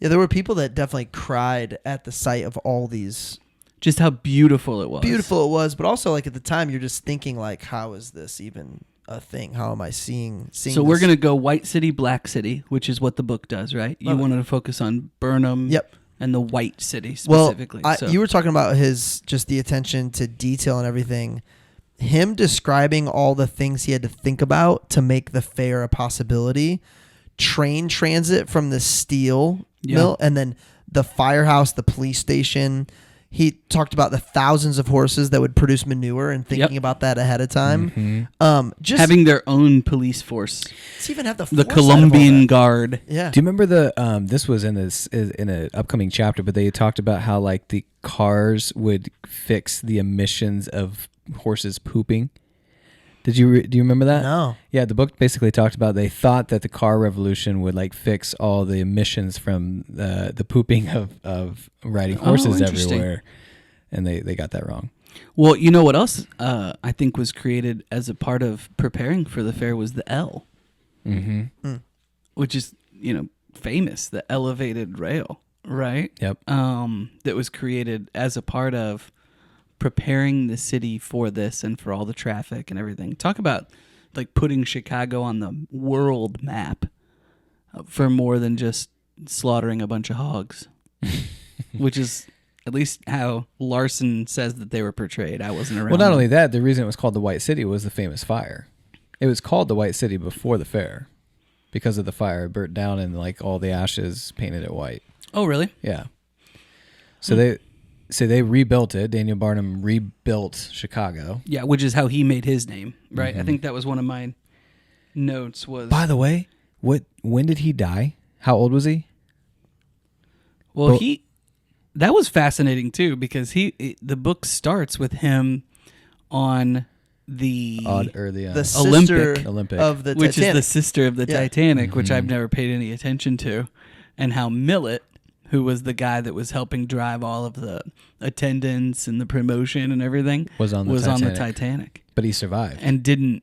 Yeah, there were people that definitely cried at the sight of all these. Just how beautiful it was. Beautiful it was, but also like at the time you're just thinking like, how is this even a thing? How am I seeing So we're this? gonna go White City, Black City, which is what the book does, right? You Love it. wanted to focus on Burnham, Yep. and the White City Well, specifically. so. you were talking about just the attention to detail and everything. Him describing all the things he had to think about to make the fair a possibility. Train transit from the steel mill, and then the firehouse, the police station. He talked about the thousands of horses that would produce manure and thinking about that ahead of time. Just having their own police force, to even have the the foresight of all Colombian that. Guard. Yeah. Do you remember this was in an upcoming chapter, but they talked about how like the cars would fix the emissions of horses pooping. Do you remember that? No. Yeah, the book basically talked about they thought that the car revolution would like fix all the emissions from the pooping of riding horses interesting. everywhere, and they got that wrong. Well, you know what else I think was created as a part of preparing for the fair was the L, which is famous, the elevated rail, right? Yep. That was created as a part of preparing the city for this and for all the traffic and everything. Talk about like putting Chicago on the world map for more than just slaughtering a bunch of hogs, which is at least how Larson says that they were portrayed. I wasn't around. Well, not then. only that, the reason it was called the White City was the famous fire. It was called the White City before the fair because of the fire. It burnt down and like all the ashes painted it white. Oh, really? Yeah. So they rebuilt it. Daniel Burnham rebuilt Chicago. Yeah, which is how he made his name, right? Mm-hmm. I think that was one of my notes was... By the way, when did he die? How old was he? Well, that was fascinating too because the book starts with him on the the Olympic. sister Olympic. of the which Titanic. is the sister of the Yeah. Titanic, which Mm-hmm. I've never paid any attention to, and how Millet, who was the guy that was helping drive all of the attendance and the promotion and everything, Was on the on the Titanic. Titanic. But he survived. And didn't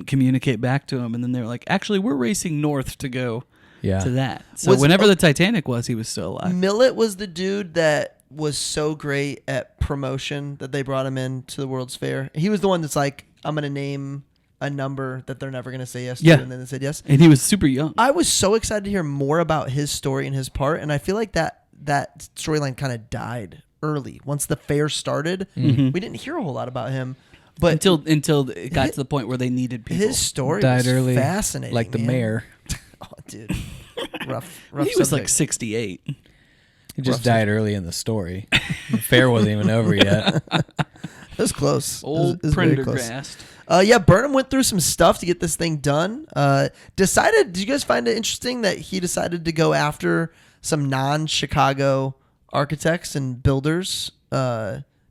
communicate back to him, and then they were like, "Actually, we're racing north to go Yeah. to that." So Was- whenever the Titanic was, he was still alive. Millet was the dude that was so great at promotion that they brought him in to the World's Fair. He was the one that's like, I'm going to name a number that they're never going to say yes to, Yeah. and then they said yes. And he was super young. I was so excited to hear more about his story and his part, and I feel like that storyline kind of died early. Once the fair started, Mhm. we didn't hear a whole lot about him. But until it got to the point where they needed people. his story Died was early, fascinating. like the man. mayor. Oh, dude. rough He was like subject. 68. He just Rough died early in the story. The fair wasn't even over yet. It was close. Old it was very close. Prendergast. Yeah, Burnham went through some stuff to get this thing done. Did you guys find it interesting that he decided to go after some non-Chicago architects and builders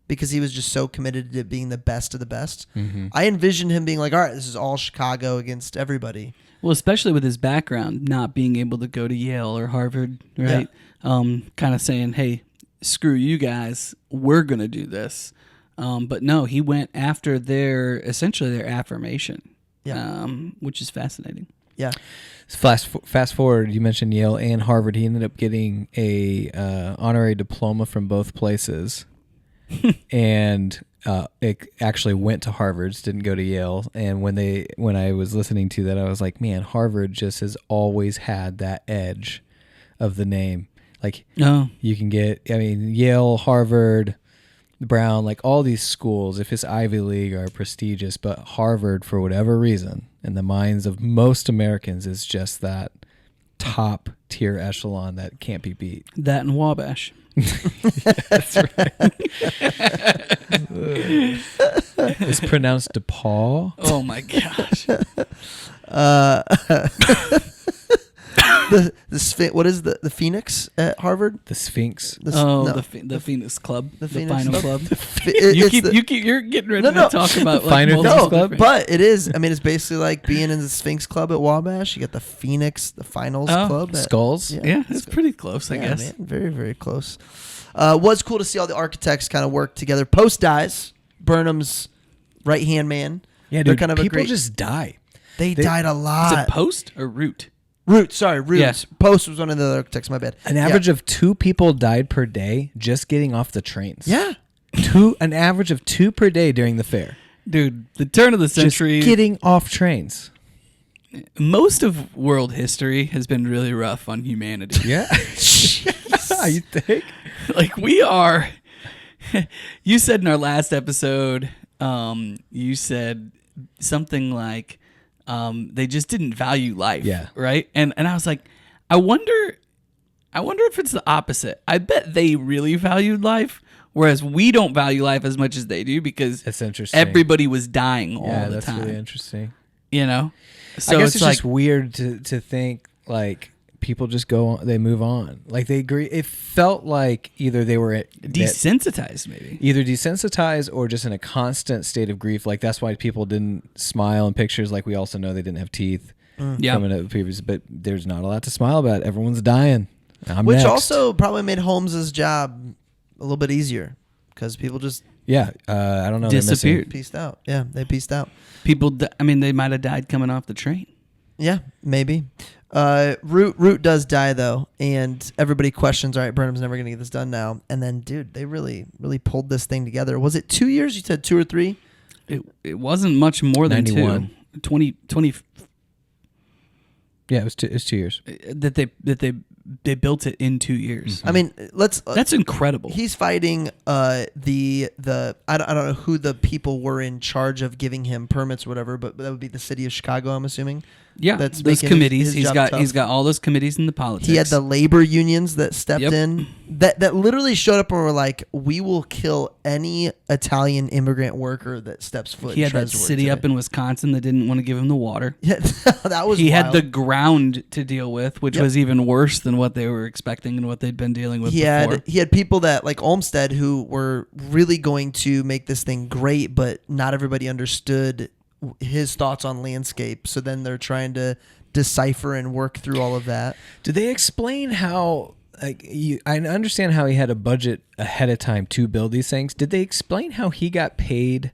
because he was just so committed to being the best of the best? Mm-hmm. I envisioned him being like, all right, this is all Chicago against everybody. Well, especially with his background, not being able to go to Yale or Harvard, right? Kind of saying, hey, screw you guys, we're going to do this. But no, he went after essentially their affirmation, which is fascinating. Yeah. Fast forward, you mentioned Yale and Harvard. He ended up getting a honorary diploma from both places. And it actually went to Harvard's, didn't go to Yale. And when I was listening to that, I was like, man, Harvard just has always had that edge of the name. Like you can get, Yale, Harvard, Brown, like all these schools, if it's Ivy League, are prestigious, but Harvard, for whatever reason, in the minds of most Americans, is just that top tier echelon that can't be beat. That and Wabash. That's right. It's pronounced DePaul. Oh my gosh. What is the Phoenix at Harvard? The Sphinx. The Phoenix Club. The Phoenix final Club? club. It's You're getting ready No. to talk about Finer multiple Things no, Club? different- but it is. I mean, it's basically like being in the Sphinx Club at Wabash. You got the Phoenix, the Finals Club. At, Skulls. Yeah, it's pretty close, I guess. Man, very, very close. Was cool to see all the architects kind of work together. Post dies. Burnham's right hand man. Yeah, They're dude. kind of a People great. just die. They died a Is lot. it Post or Root? Roots. Yeah. Post was one of the other architects. My bad. An average of 2 people died per day just getting off the trains. Yeah. An average of 2 per day during the fair. Dude, the turn of the Just century, getting off trains. most of world history has been really rough on humanity. Yeah. You think? Like we are. You said in our last episode, you said something like they just didn't value life. Yeah. Right. And I was like, I wonder if it's the opposite. I bet they really valued life, whereas we don't value life as much as they do because That's interesting. everybody was dying all Yeah, the that's time. really interesting. You know. So I guess it's like, just weird to think like people just go on, they move on. Like they agree. It felt like either they were desensitized, maybe. either desensitized or just in a constant state of grief. Like that's why people didn't smile in pictures. Like we also know they didn't have teeth Yeah. coming up previous, but there's not a lot to smile about. Everyone's dying. Which next. also probably made Holmes's job a little bit easier because people just I don't know. they're missing- Disappeared. pieced out. Yeah, they pieced out. People, they might have died coming off the train. Yeah, maybe. Root does die though, and everybody questions. All right, Burnham's never gonna get this done now. And then, dude, they really pulled this thing together. Was it 2 years? You said 2 or 3? It wasn't much more than 91. 20 Yeah, it was 2 years. that they built it in 2 years. I mean, That's incredible. He's fighting the I don't know who the people were in charge of giving him permits or whatever, but that would be the city of Chicago, I'm assuming. Yeah, That's those making committees. his job tough. He's got all those committees in the politics. He had the labor unions that stepped Yep. in that literally showed up and were like, "We will kill any Italian immigrant worker that steps foot." He and had that tries to work city today." up in Wisconsin that didn't want to give him the water. Yeah, that was. He had wild. the ground to deal with, which Yep. was even worse than what they were expecting and what they'd been dealing with He before. had people that like Olmsted who were really going to make this thing great, but not everybody understood his thoughts on landscape. So then they're trying to decipher and work through all of that. Did they explain how? I understand how he had a budget ahead of time to build these things. Did they explain how he got paid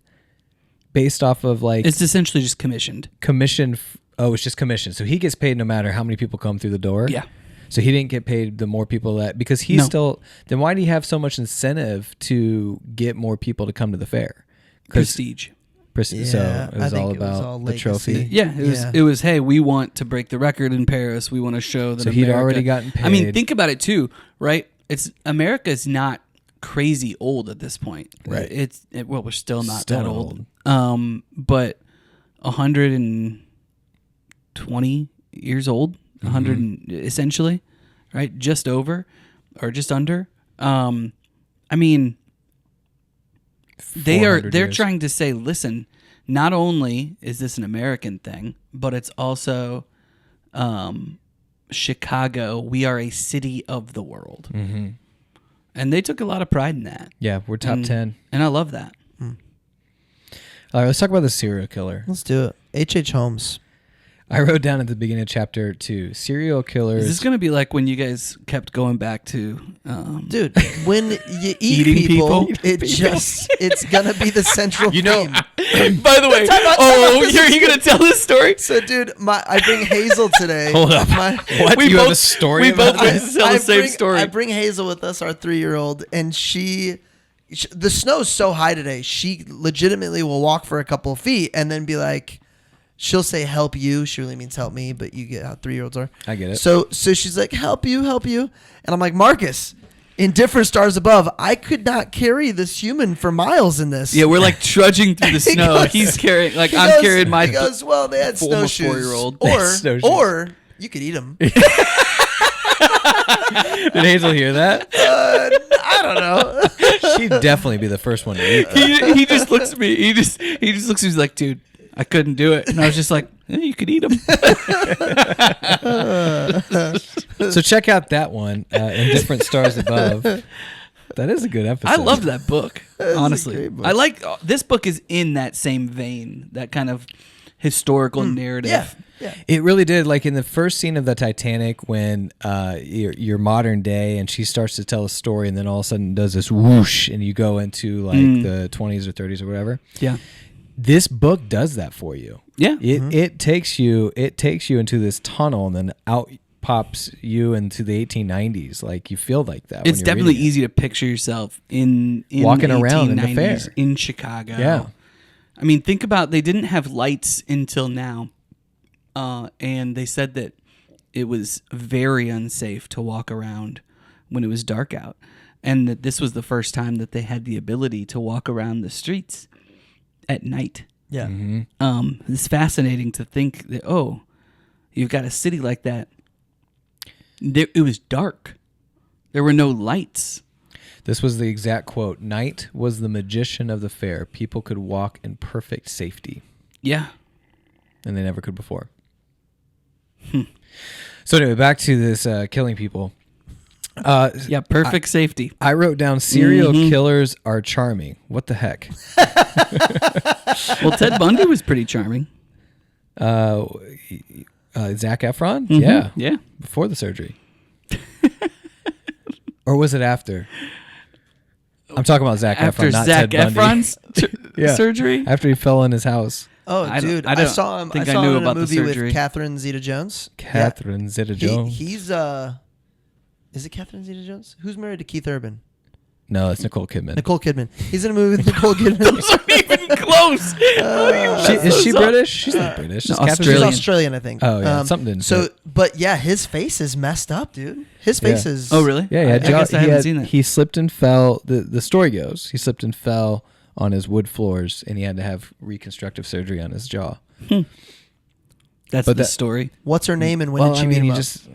based off of like It's essentially just commissioned. commission? Oh, it's just commission. So he gets paid no matter how many people come through the door. Yeah. So he didn't get paid the more people that because he's No. still. Then why do you have so much incentive to get more people to come to the fair? Prestige. So Yeah, it I was think all it was about all the legacy. trophy. Yeah, it was. Hey, we want to break the record in Paris. We want to show that. So he'd America- already gotten I mean, paid. think about it too, right? America's not crazy old at this point. Right. Well, we're still not Still that not old. But 120 years old, 100 essentially, right? Just over or just under. I mean, they're 400 years. trying to say, listen, not only is this an American thing, but it's also Chicago. We are a city of the world. Mm-hmm. And they took a lot of pride in that. Yeah, we're top 10. And I love that. All right, let's talk about the serial killer. Let's do it. H.H. Holmes. I wrote down at the beginning of chapter 2, serial killers. Is this going to be like when you guys kept going back to... Dude, when you eat Eating people, people? it's gonna be the central You know- theme. By the way, Time out, this you're is going to tell this story? So, dude, I bring Hazel today. Hold up. What? We You have a both- story we about both this? tell the same story. I bring Hazel with us, our 3-year-old, and the snow's so high today. She legitimately will walk for a couple of feet and then be like, she'll say help you. She really means help me, but you get how 3-year-olds are. I get it. So she's like, help you. And I'm like, Marcus, in different stars above, I could not carry this human for miles in this. Yeah, we're like trudging through the He snow. goes- He's carrying, like, He I'm goes- carrying my... He goes, well, they had almost snowshoes. 4-year-old. They had snowshoes. Or you could eat them. Did Hazel hear that? I don't know. She'd definitely be the first one to eat. he just looks at me. He just looks at me. He's like, dude, I couldn't do it. And I was just like, you could eat them. So check out that one, in different stars above. That is a good episode. I love that book. a Honestly, great book. I like this book. Is in that same vein, that kind of historical narrative. Yeah. It really did. Like in the first scene of the Titanic, when you're modern day, and she starts to tell a story, and then all of a sudden does this whoosh, and you go into like the 20s or 30s or whatever. Yeah. This book does that for you. Yeah. It takes you into this tunnel, and then out pops you into the 1890s. Like you feel like that. It's when you're definitely reading it. easy to picture yourself in Walking around in the 1890s fair. in Chicago. Yeah. I mean, think about, they didn't have lights until now. And they said that it was very unsafe to walk around when it was dark out. And that this was the first time that they had the ability to walk around the streets at night. Yeah. Mm-hmm. It's fascinating to think that, you've got a city like that. It was dark. There were no lights. This was the exact quote. Night was the magician of the fair. People could walk in perfect safety. Yeah. And they never could before. So anyway, back to this killing people. Yeah, perfect safety. I wrote down serial killers are charming. What the heck? Well, Ted Bundy was pretty charming. Zac Efron? Yeah. Yeah. Before the surgery. Or was it after? I'm talking about Zac After Efron, not Zac Ted Bundy. Efron's Yeah. surgery? After he fell in his house. Oh, I dude, don't I saw him. I think saw I knew him in a about the movie surgery. with Catherine Zeta-Jones. Catherine Zeta-Jones. He's is it Catherine Zeta-Jones? Who's married to Keith Urban? No, it's Nicole Kidman. Nicole Kidman. He's in a movie with Nicole Kidman. Those aren't even close. Is she British? She's not British. No, She's Catherine She's Australian. Australian, I think. Oh, yeah, something didn't So, fit. but yeah, his face is messed up, dude. His face Yeah. is. Oh, really? Yeah, I guess I haven't seen that. He slipped and fell. The story goes he slipped and fell on his wood floors, and he had to have reconstructive surgery on his jaw. That's But the that- story. What's her name and when did she meet him he up? just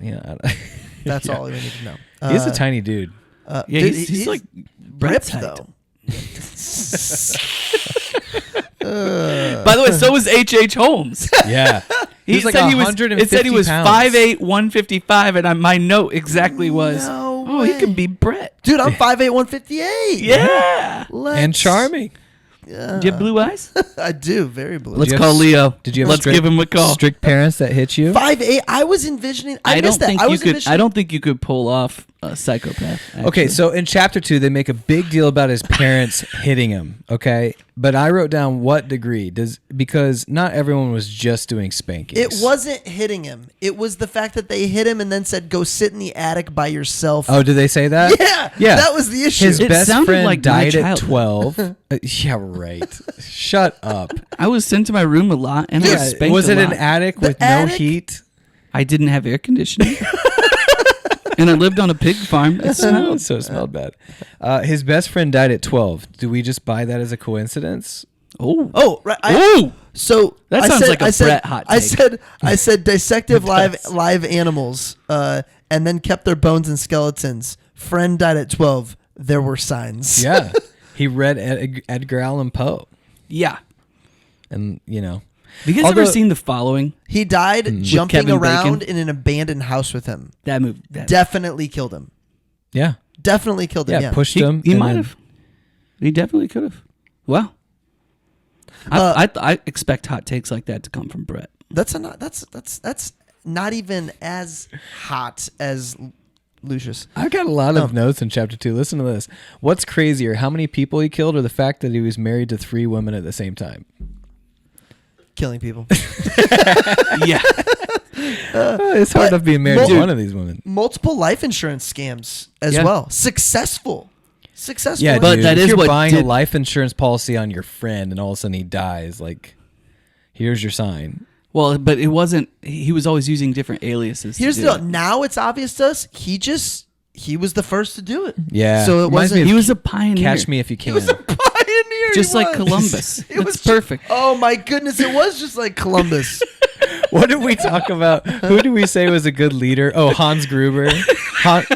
That's yeah. all we need to know. He's a tiny dude. Yeah, dude, he's like ripped Brett's height. though. By the way, so was H.H. Holmes. Yeah, He was like said he was. 150 It said he was pounds. 5'8", 155, and my note exactly was, No "Oh, he way. could be Brett." Dude, I'm 5'8", 158. Yeah. and charming. Do you have blue eyes? I do. Very blue. Let's you call have- Leo. Did you have Let's give him a call. strict parents that hit you? 5'8". I was envisioning. I don't missed that. think I you was could. envisioning. I don't think you could pull off a psychopath. Okay, actually. so in chapter 2, they make a big deal about his parents hitting him. Okay, but I wrote down what degree because not everyone was just doing spankings. It wasn't hitting him. It was the fact that they hit him and then said, "Go sit in the attic by yourself." Oh, did they say that? Yeah. That was the issue. His It best sounded friend like my died at childhood. 12. Yeah, right. Shut up. I was sent to my room a lot, and I was spanked Was it a an lot. attic The with attic? no heat? I didn't have air conditioning, and I lived on a pig farm. It smelled. So it smelled bad. His best friend died at 12. Do we just buy that as a coincidence? Oh, right. So That I sounds said, like a I said, Brett hot I take. said dissective live animals, and then kept their bones and skeletons. Friend died at 12. There were signs. Yeah. He read Edgar Allan Poe. Yeah. And, you know. Have you guys ever seen The Following? He died jumping Kevin around Bacon? in an abandoned house with him. That movie. Definitely killed him. Yeah. Definitely killed him. Yeah, Yeah. pushed him. He and might then- have. He definitely could have. Wow. I expect hot takes like that to come from Brett. That's not even as hot as Lucius. I've got a lot of notes in chapter 2. Listen to this. What's crazier, how many people he killed or the fact that he was married to 3 women at the same time? Killing people. Yeah. It's hard enough being married to Dude. one of these women. Multiple life insurance scams as Yeah. well. Successful. Yeah, But dude, that if is you're what buying a did- life insurance policy on your friend and all of a sudden he dies, like, here's your sign. Well, but it wasn't. He was always using different aliases. Here's to the do deal. it. Now it's obvious to us. He was the first to do it. Yeah. So it Reminds wasn't. me of He was a pioneer. Catch Me If You He Can. was a pioneer. just he like was. Columbus. It That's was perfect. Oh my goodness! It was just like Columbus. What did we talk about? Who did we say was a good leader? Oh, Hans Gruber.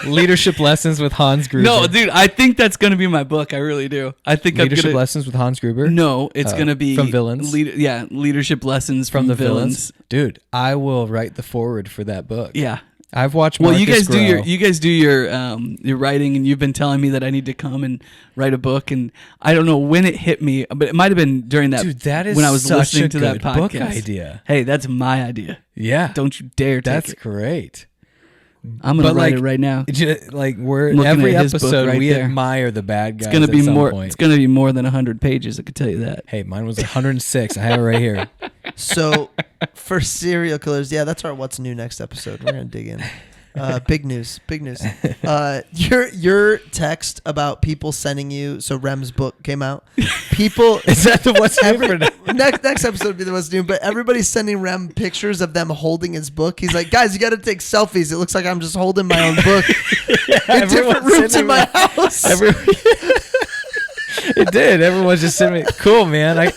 Leadership Lessons with Hans Gruber. No, dude, I think that's going to be my book. I really do. I think Leadership I'm gonna, Lessons with Hans Gruber? No, it's going to be From Villains? leadership lessons From the villains. Dude, I will write the foreword for that book. Yeah. I've watched Well, Marcus you guys grow. do your writing, and you've been telling me that I need to come and write a book, and I don't know when it hit me, but it might have been during that. Dude, that is when I was such listening a to that good podcast. book idea. Hey, that's my idea. Yeah. Don't you dare take That's it. great. I'm gonna But, write like, it right now. Like we're Looking every at his book episode right we there. admire the bad guys. It's gonna be at some more. point. It's gonna be more than 100 pages. I could tell you that. Hey, mine was 106. I have it right here. So for serial killers, yeah, that's our what's new next episode. We're gonna dig in. Big news. Your text about people sending you. So Rem's book came out. People. Is that the what's new for now? Next episode would be the what's new. But everybody's sending Rem pictures of them holding his book. He's like, guys, you got to take selfies. It looks like I'm just holding my own book in different rooms in my house. It did. Everyone's just sending me. Cool, man. I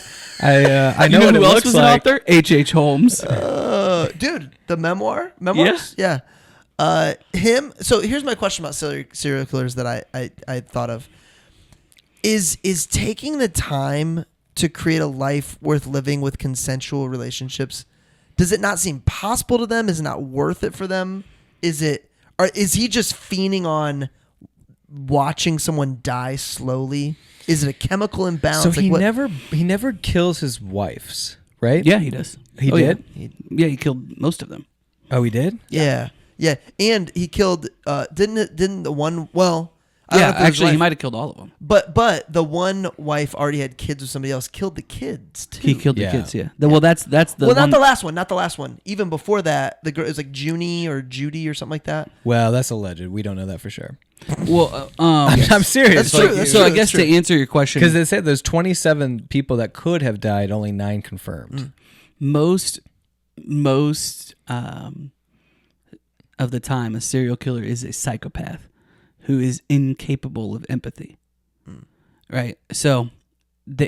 know You what know it who else looks was like. an author? H.H. Holmes. Dude, the memoirs. Yeah. Him. So here's my question about serial killers that I thought of. Is taking the time to create a life worth living with consensual relationships, does it not seem possible to them? Is it not worth it for them? Is he just fiending on watching someone die slowly? Is it a chemical imbalance? So he never kills his wives, right? Yeah, he does. He did? Yeah, he killed most of them. Oh, he did? Yeah. And he killed didn't the one, well, I don't know Yeah, if it was actually, he wife. might have killed all of them. But the one wife already had kids with somebody else. Killed the kids too. He killed Yeah. the kids. Yeah. Well, that's the well, one. not the last one. Not the last one. Even before that, the girl, it was like Junie or Judy or something like that. Well, that's alleged. We don't know that for sure. Well, I'm serious. That's true, that's so true, I guess that's to answer your question, Because it said there's 27 people that could have died, only 9 confirmed. most of the time, a serial killer is a psychopath who is incapable of empathy. Right. So,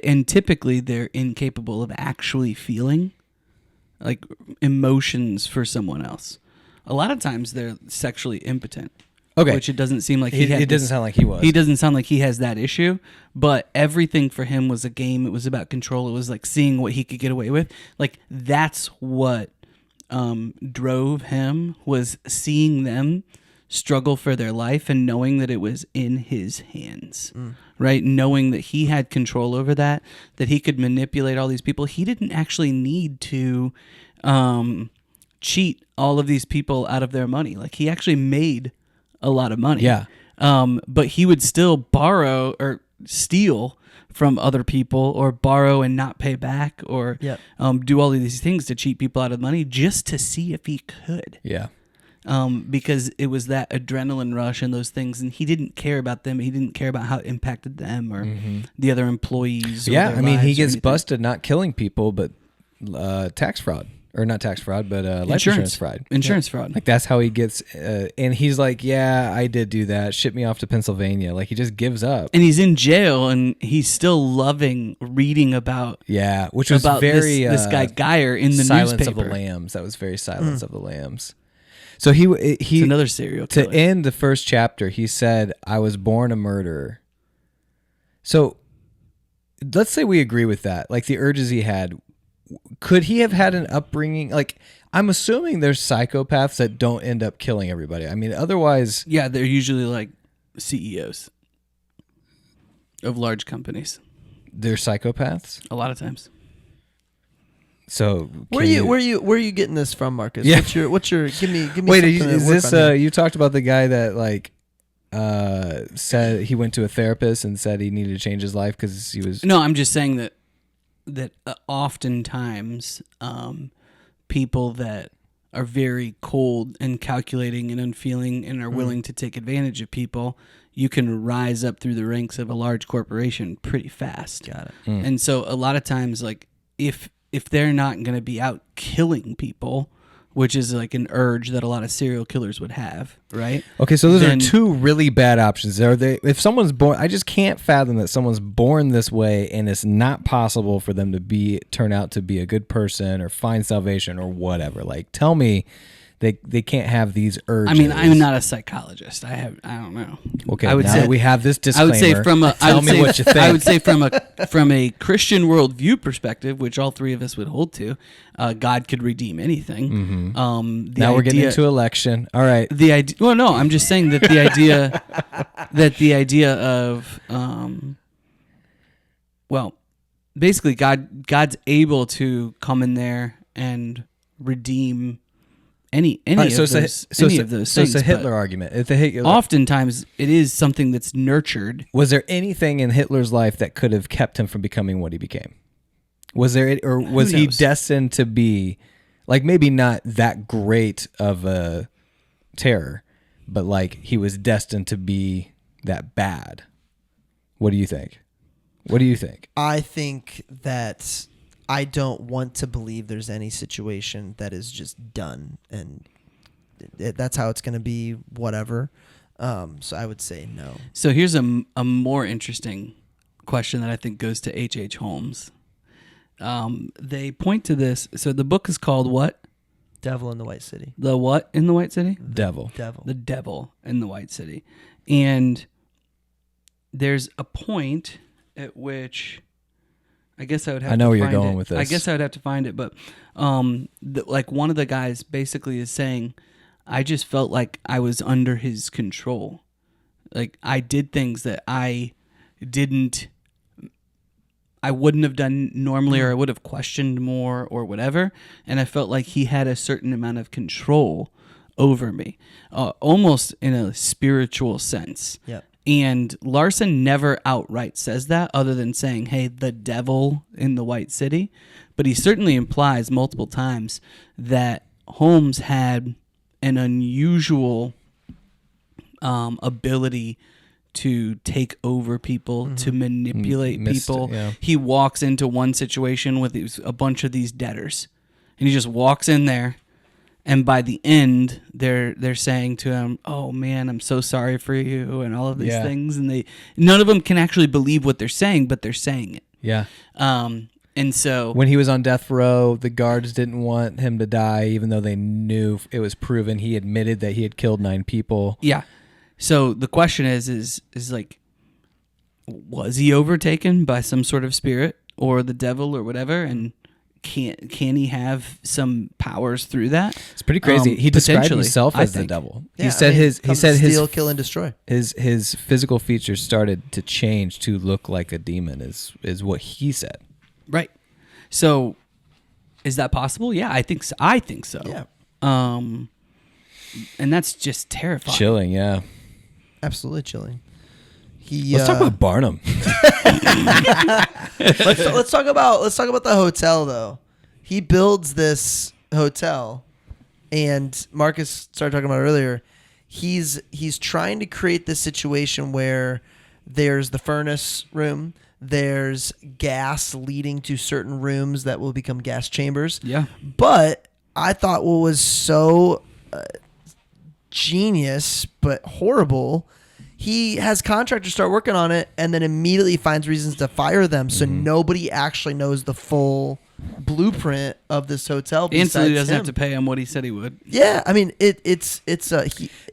and typically they're incapable of actually feeling like emotions for someone else. A lot of times they're sexually impotent. Okay. Which it doesn't seem like It doesn't sound like he was. He doesn't sound like he has that issue, but everything for him was a game. It was about control. It was like seeing what he could get away with. Like that's what drove him, was seeing them struggle for their life and knowing that it was in his hands, right? Knowing that he had control over that he could manipulate all these people. He didn't actually need to cheat all of these people out of their money. Like he actually made a lot of money. Yeah. But he would still borrow or steal from other people, or borrow and not pay back, or Yep. do all of these things to cheat people out of money just to see if he could. Yeah. Because it was that adrenaline rush and those things, and he didn't care about them. He didn't care about how it impacted them or the other employees. Or Yeah. their I mean, he lives or gets anything. busted not killing people, but tax fraud. Or not tax fraud, but life insurance fraud. Insurance fraud. Like that's how he gets, and he's like, "Yeah, I did do that. Ship me off to Pennsylvania." Like he just gives up. And he's in jail, and he's still loving reading about Yeah, which was about very this guy Geyer in the Silence newspaper. of the Lambs. That was very Silence of the Lambs. So he It's another serial to killer. end the first chapter, he said, "I was born a murderer." So let's say we agree with that. Like the urges he had, could he have had an upbringing? Like I'm assuming there's psychopaths that don't end up killing everybody. I mean, otherwise, Yeah, they're usually like CEOs of large companies. they're psychopaths. A lot of times. So Where are you getting this from, Marcus? Yeah. What's your give me Wait, something is to work this on here. you talked about the guy that like said he went to a therapist and said he needed to change his life because he was No, I'm just saying that oftentimes people that are very cold and calculating and unfeeling and are willing to take advantage of people, you can rise up through the ranks of a large corporation pretty fast. Got it. And so a lot of times, like if they're not going to be out killing people, which is like an urge that a lot of serial killers would have, right? Okay, so those then- are two really bad options. Are they? If someone's born, I just can't fathom that someone's born this way and it's not possible for them to turn out to be a good person or find salvation or whatever. Like, tell me, they can't have these urges. I mean, I'm not a psychologist. I don't know. Okay, I would now say that we have this I disclaimer. would say tell me what you think. I would say from a Christian worldview perspective, which all three of us would hold to, God could redeem anything. Now we're getting into election. All right. the idea. Well, no, I'm just saying that the idea of well, basically God's able to come in there and redeem any All right, of so those it's any of those so things. it's a but Hitler argument. It's a Hitler. oftentimes it is something that's nurtured. Was there anything in Hitler's life that could have kept him from becoming what he became? Was there, or was he knows? destined to be, like, maybe not that great of a terror, but like he was destined to be that bad? What do you think? What do you think? I think that I don't want to believe there's any situation that is just done and that's how it's going to be, whatever. So I would say no. So here's a more interesting question that I think goes to H.H. Holmes. They point to this. So the book is called what? Devil in the White City. The what in the White City? Devil. The Devil in the White City. And there's a point at which I guess I would have I know to where you're find going it. with this. I guess I would have to find it, but like one of the guys basically is saying, I just felt like I was under his control. Like I did things that I wouldn't have done normally, or I would have questioned more or whatever. And I felt like he had a certain amount of control over me, almost in a spiritual sense. Yep. And Larson never outright says that, other than saying, hey, the devil in the White City. But he certainly implies multiple times that Holmes had an unusual ability to take over people, to manipulate people. Yeah. He walks into one situation with a bunch of these debtors, and he just walks in there. And by the end, they're saying to him, "Oh man, I'm so sorry for you," and all of these things. And none of them can actually believe what they're saying, but they're saying it. Yeah. And so When he was on death row, the guards didn't want him to die, even though they knew it was proven. He admitted that he had killed 9 people. yeah. So the question is like, was he overtaken by some sort of spirit or the devil or whatever? And can he have some powers through that? It's pretty crazy. He described potentially, himself I as the think. devil. Yeah, He said his steal, kill, and destroy. his physical features started to change to look like a demon. Is what he said. Right. So, is that possible? Yeah, I think so. Yeah, And that's just terrifying. Chilling, yeah. absolutely chilling. Let's talk about Burnham. let's talk about the hotel though. He builds this hotel, and Marcus started talking about it earlier. He's trying to create this situation where there's the furnace room, there's gas leading to certain rooms that will become gas chambers. Yeah. But I thought what was so genius but horrible, he has contractors start working on it and then immediately finds reasons to fire them, so nobody actually knows the full blueprint of this hotel. And so he doesn't him. have to pay him what he said he would. Yeah, I mean it's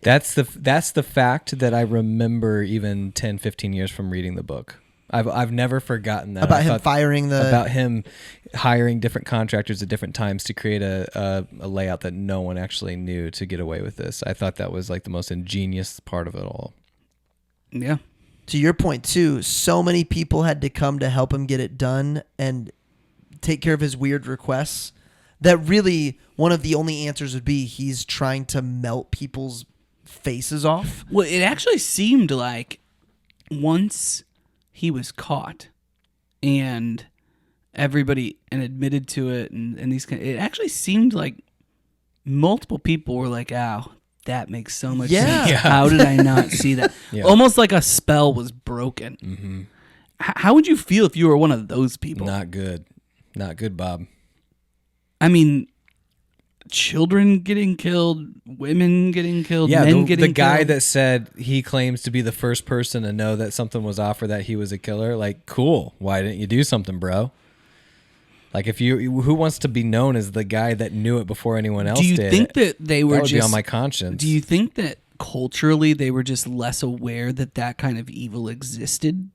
That's the fact that I remember even 10, 15 years from reading the book. I've never forgotten that. about him firing about him hiring different contractors at different times to create a layout that no one actually knew to get away with this. I thought that was like the most ingenious part of it all. Yeah. To your point too, so many people had to come to help him get it done and take care of his weird requests that really one of the only answers would be he's trying to melt people's faces off. Well, it actually seemed like once he was caught and everybody and admitted to it and it actually seemed like multiple people were like, "Ow, that makes so much sense. Yeah. How did I not see that?" Yeah. Almost like a spell was broken. Mm-hmm. How would you feel if you were one of those people? Not good, Bob. I mean, children getting killed, women getting killed, Yeah, men getting the guy killed. that said he claims to be the first person to know that something was off or that he was a killer. Like, cool. Why didn't you do something, bro? Like, who wants to be known as the guy that knew it before anyone else did? Do you think that they were that would just be on my conscience? Do you think that culturally they were just less aware that kind of evil existed?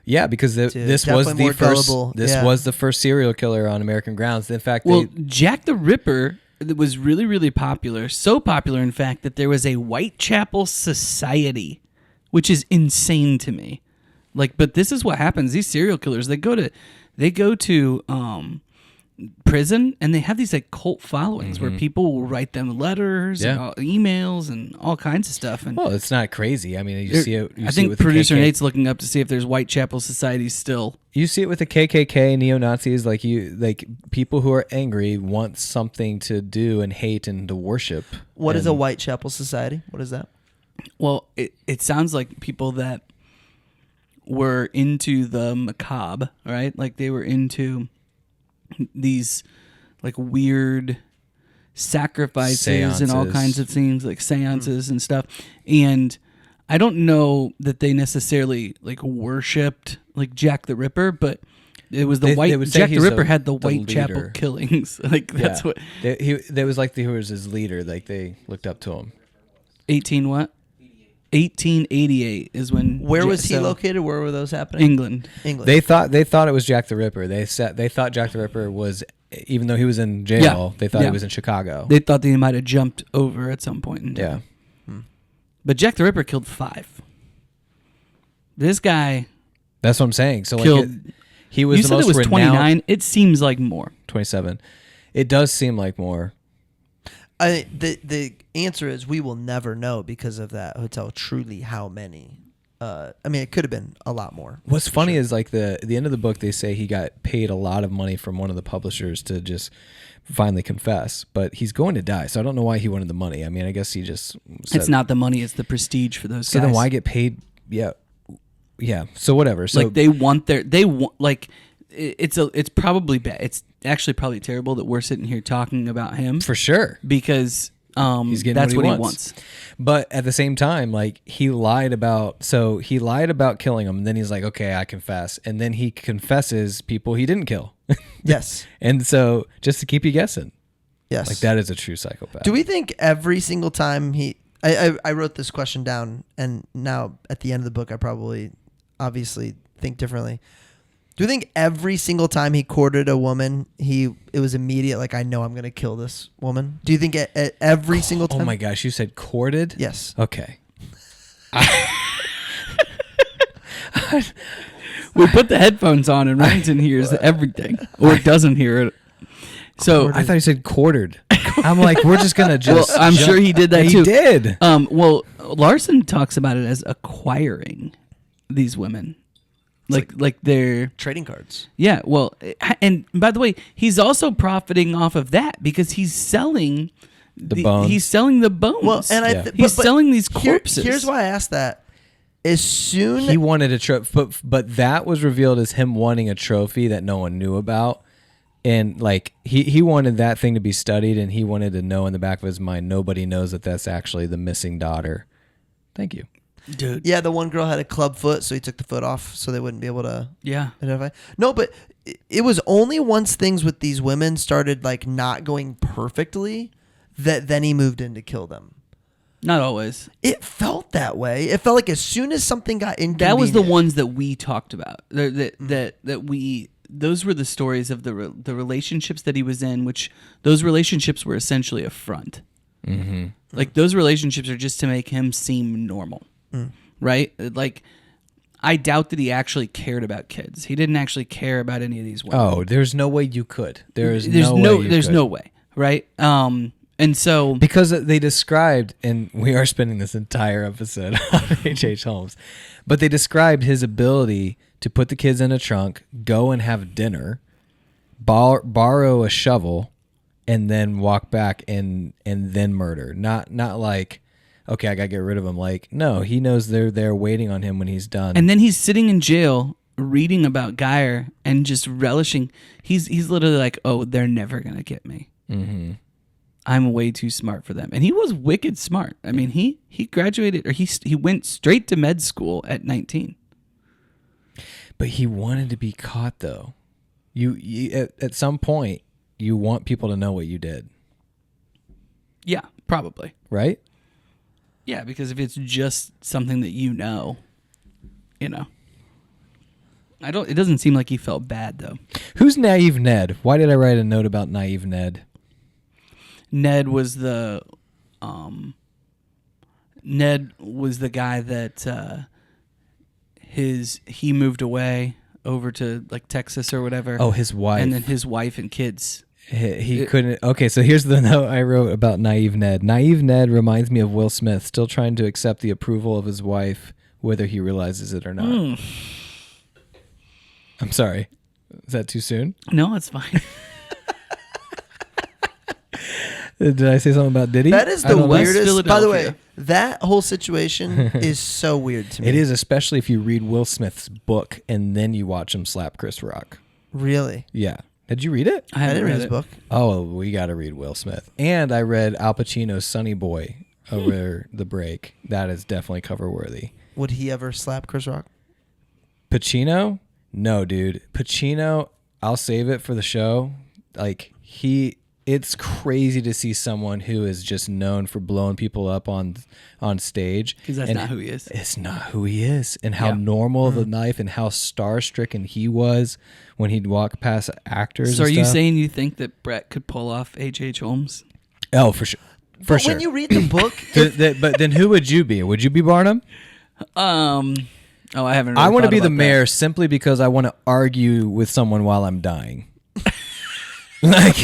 Yeah, because this was definitely more the first. gullible. This Yeah. was the first serial killer on American grounds. In fact, Well, Jack the Ripper was really, really popular. So popular, in fact, that there was a Whitechapel Society, which is insane to me. Like, but this is what happens. These serial killers, they go to prison, and they have these like cult followings where people will write them letters, and emails, and all kinds of stuff. And well, it's not crazy. I mean, you see it. I think producer Nate's looking up to see if there's Whitechapel Societies still. You see it with the KKK, neo-Nazis, like people who are angry want something to do and hate and to worship. What is a Whitechapel Society? What is that? Well, it sounds like people that were into the macabre, right? Like they were into these like weird sacrifices and all kinds of things, like seances and stuff. And I don't know that they necessarily like worshipped like Jack the Ripper, but it was the Jack the Ripper had the Whitechapel leader. killings. Like that's what they was like he was his leader. Like they looked up to him. 1888 is when. Where was he located? Where were those happening? England. They thought it was Jack the Ripper. They thought Jack the Ripper was, even though he was in jail, they thought he was in Chicago. They thought that he might have jumped over at some point in time. Yeah. But Jack the Ripper killed 5. This guy That's what I'm saying. So killed. like he was You the said most it was renowned. 29. It seems like more. 27. It does seem like more. The answer is we will never know because of that hotel truly how many. I mean, it could have been a lot more. What's funny is like the end of the book, they say he got paid a lot of money from one of the publishers to just finally confess, but he's going to die. So I don't know why he wanted the money. I mean, I guess he just said, It's not the money; it's the prestige for those so guys. then why get paid? Yeah. So whatever. So like it's probably bad. It's actually probably terrible that we're sitting here talking about him for sure. because He's getting that's what what he wants. But at the same time, like he lied about killing him, and then he's like, okay, I confess, and then he confesses people he didn't kill. Yes. And so just to keep you guessing, Yes. like that is a true psychopath. Do we think every single time I wrote this question down, and now at the end of the book I probably obviously think differently. Do you think every single time he courted a woman, it was immediate, like, I know I'm going to kill this woman? Do you think at every single time? Oh my gosh, you said courted? Yes. Okay. We put the headphones on and Remington hears everything, or doesn't hear it. So I thought you said quartered. I'm like, we're just gonna just. Well, I'm sure he did that he too. He did. Well, Larson talks about it as acquiring these women, like they're Trading cards. yeah. Well, and by the way, he's also profiting off of that because he's selling the bones. He's selling the bones. Well, and he's selling these corpses. Here's why I asked that. As soon he wanted a trophy, but that was revealed as him wanting a trophy that no one knew about. And like he wanted that thing to be studied, and he wanted to know in the back of his mind nobody knows that that's actually the missing daughter. Thank you, dude. Yeah, the one girl had a club foot, so he took the foot off so they wouldn't be able to identify. No, but it was only once things with these women started like not going perfectly that then he moved in to kill them. Not always. It felt that way. It felt like as soon as something got inconvenient. That was the ones that we talked about. Those were the stories of the relationships that he was in, which those relationships were essentially a front. Mm-hmm. Like those relationships are just to make him seem normal, right? Like I doubt that he actually cared about kids. He didn't actually care about any of these women. Oh, there's no way you could. There's no way, right? And so because they described, and we are spending this entire episode on H.H. Holmes, but they described his ability to put the kids in a trunk, go and have dinner, borrow a shovel, and then walk back and then murder. Not like, okay, I gotta get rid of them. Like, no, he knows they're there waiting on him when he's done. And then he's sitting in jail reading about Geyer and just relishing. He's literally like, oh, they're never gonna get me. Mm-hmm. I'm way too smart for them. And he was wicked smart. I mean, he graduated, or he went straight to med school at 19. But he wanted to be caught, though. You at some point, you want people to know what you did. Yeah, probably. Right? Yeah, because if it's just something that you know. It doesn't seem like he felt bad, though. Who's Naive Ned? Why did I write a note about Naive Ned? Ned was the guy that he moved away over to like Texas or whatever. Oh, his wife. And then his wife and kids. He couldn't. Okay, so here's the note I wrote about Naive Ned. Naive Ned reminds me of Will Smith, still trying to accept the approval of his wife, whether he realizes it or not. I'm sorry. Is that too soon? No, it's fine. Did I say something about Diddy? That is the weirdest. By the way, Philadelphia. that whole situation is so weird to me. It is, especially if you read Will Smith's book and then you watch him slap Chris Rock. Really? Yeah. Did you read it? I didn't read his book. Oh, we got to read Will Smith. And I read Al Pacino's Sonny Boy over the break. That is definitely cover worthy. Would he ever slap Chris Rock? Pacino? No, dude. Pacino, I'll save it for the show. Like, it's crazy to see someone who is just known for blowing people up on stage. Because that's not who he is. It's not who he is. And how normal of a knife and how star-stricken he was when he'd walk past actors. So and are you stuff. saying you think that Brett could pull off H.H. Holmes? Oh, for sure. But when you read the book... But then who would you be? Would you be Barnum? I haven't really I want to thought be the about mayor simply because I want to argue with someone while I'm dying. Like,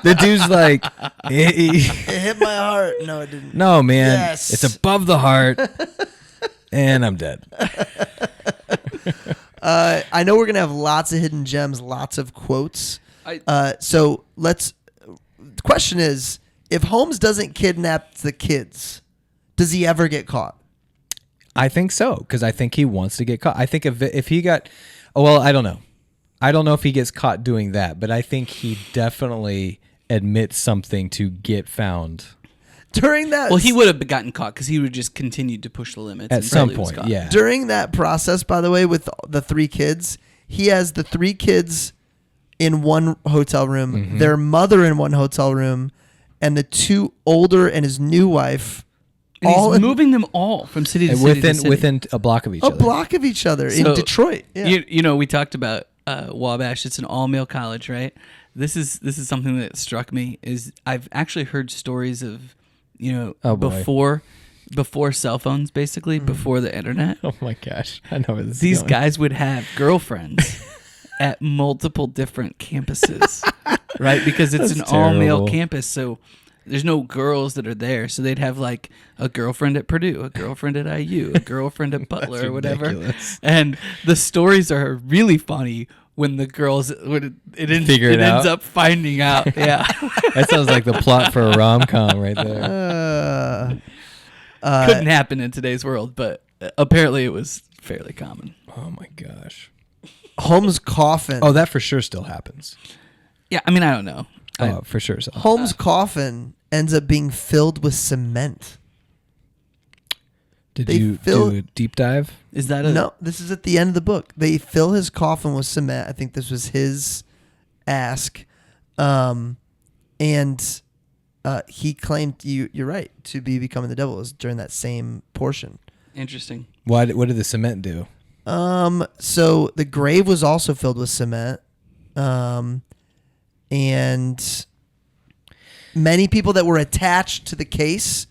the dude's like... It hit my heart. No, it didn't. No, man. Yes. It's above the heart. And I'm dead. I know we're gonna have lots of hidden gems, lots of quotes. So let's. The question is, if Holmes doesn't kidnap the kids, does he ever get caught? I think so, because I think he wants to get caught. I think if he got, well, I don't know. I don't know if he gets caught doing that, but I think he definitely admits something to get found. During that, Well, he would have gotten caught because he would just continue to push the limits At until some he was point, caught. yeah. During that process, by the way, with the 3 kids, he has the 3 kids in one hotel room, Mm-hmm. their mother in one hotel room, and the 2 older and his new wife. And all he's in moving them all from city to city to city. Within a block of each a other. block of each other in So, Detroit. Yeah. You know, we talked about Wabash. It's an all-male college, right? This is something that struck me. Is I've actually heard stories of, you know, Oh, boy. before cell phones, basically before the internet. Oh my gosh, I know where this These is going. guys would have girlfriends at multiple different campuses, right? Because it's That's an all-male terrible. campus, so there's no girls that are there. So they'd have like a girlfriend at Purdue, a girlfriend at IU, a girlfriend at Butler, That's or whatever. ridiculous. And the stories are really funny when the girls Figure it ends out. up finding out. Yeah, That sounds like the plot for a rom-com right there. couldn't happen in today's world, but apparently it was fairly common. Oh my gosh. Holmes' coffin. Oh, that for sure still happens. Yeah, I mean, I don't know. Oh, for sure. So. Holmes' coffin ends up being filled with cement. Did they you fill- do a deep dive? Is that a No, this is at the end of the book. They fill his coffin with cement. I think this was his ask. And he claimed, you're right, to be becoming the devil. It was during that same portion. interesting? What did the cement do? So the grave was also filled with cement. And many people that were attached to the case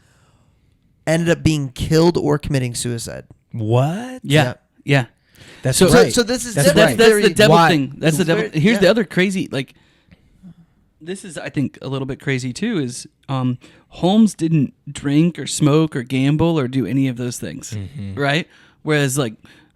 ended up being killed or committing suicide. What? Yeah, yeah. That's So- right. So this is That's different. right. That's Very- the devil Why- thing. That's the devil. Very- Here's the yeah. other crazy. Like, this is, I think, a little bit crazy too. Is Holmes didn't drink or smoke or gamble or do any of those things, right? Whereas, like,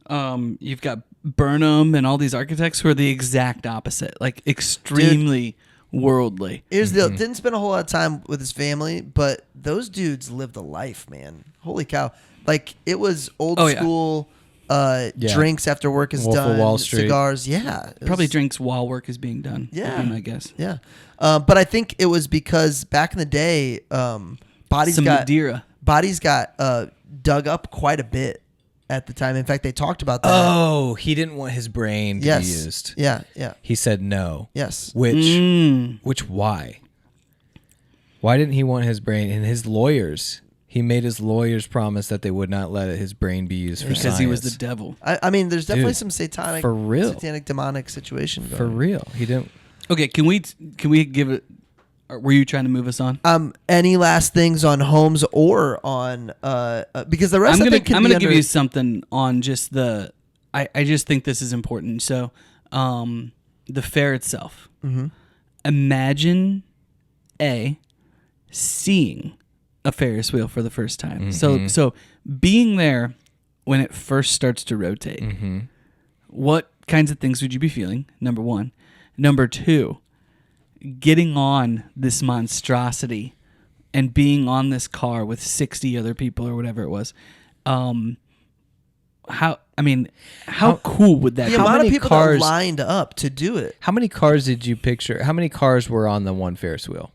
you've got Burnham and all these architects who are the exact opposite, like extremely worldly. Here's the deal. Didn't spend a whole lot of time with his family, but those dudes lived a life, man. Holy cow. Like, it was old Oh, yeah. school Yeah. drinks after work is Wolf of done. Wall Street. Cigars. Yeah. It Probably was- drinks while work is being done. Yeah. would be my guess. Yeah. But I think it was because back in the day, bodies Some got Madeira. dug up quite a bit at the time. In fact, they talked about that. Oh, he didn't want his brain to yes. be used. Yeah. Yeah. He said no. Yes. Which why? Why didn't he want his brain? And his lawyers, he made his lawyers promise that they would not let his brain be used for Because science. he was the devil. I mean, there's definitely Dude, some satanic, for real. satanic demonic situation going For on. real. He didn't. Okay, can we give it? Or were you trying to move us on? Any last things on Holmes or on because the rest I'm of it can gonna be give under- you something on just the. I just think this is important. So, the fair itself. Mm-hmm. Imagine seeing a Ferris wheel for the first time. Mm-hmm. So being there when it first starts to rotate. Mm-hmm. What kinds of things would you be feeling? Number one. Number two, getting on this monstrosity and being on this car with 60 other people or whatever it was. How cool would that the be? amount of many people cars- that lined up to do it. How many cars did you picture? How many cars were on the one Ferris wheel?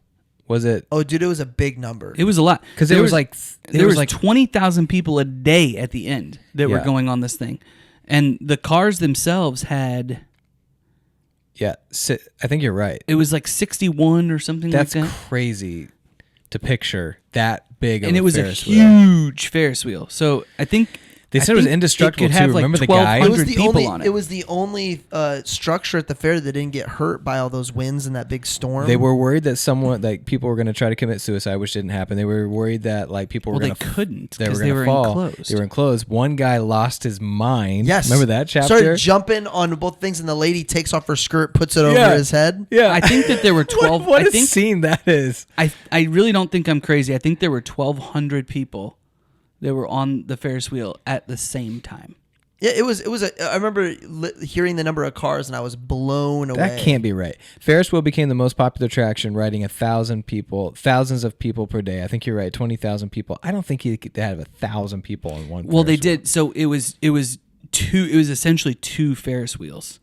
Was it? Oh, dude, it was a big number. It was a lot. Because There it was like there was like 20,000 people a day at the end that were Yeah. going on this thing. And the cars themselves had, yeah. I think you're right. it was like 61 or something That's like that. crazy to picture that big. And of it was Ferris a wheel. huge Ferris wheel. So I think They said it was indestructible, could have too. like Remember the guy? it was 1,200 the people only. on It was the only structure at the fair that didn't get hurt by all those winds and that big storm. They were worried that people were going to try to commit suicide, which didn't happen. They were worried that people were Well, going they to couldn't They were because going they were to fall. enclosed. They were enclosed. One guy lost his mind. Yes. Remember that chapter? Started jumping on both things, and the lady takes off her skirt, puts it Yeah. over his head. Yeah. I think that there were 12. What I a think scene that is. I really don't think I'm crazy. I think there were 1,200 people that were on the Ferris wheel at the same time. Yeah, it was. I remember hearing the number of cars, and I was blown away. That can't be right. Ferris wheel became the most popular attraction, riding thousands of people per day. I think you're right, 20,000 people. I don't think you could have 1,000 people on one. Well, Ferris they wheel. did. So it was essentially two Ferris wheels.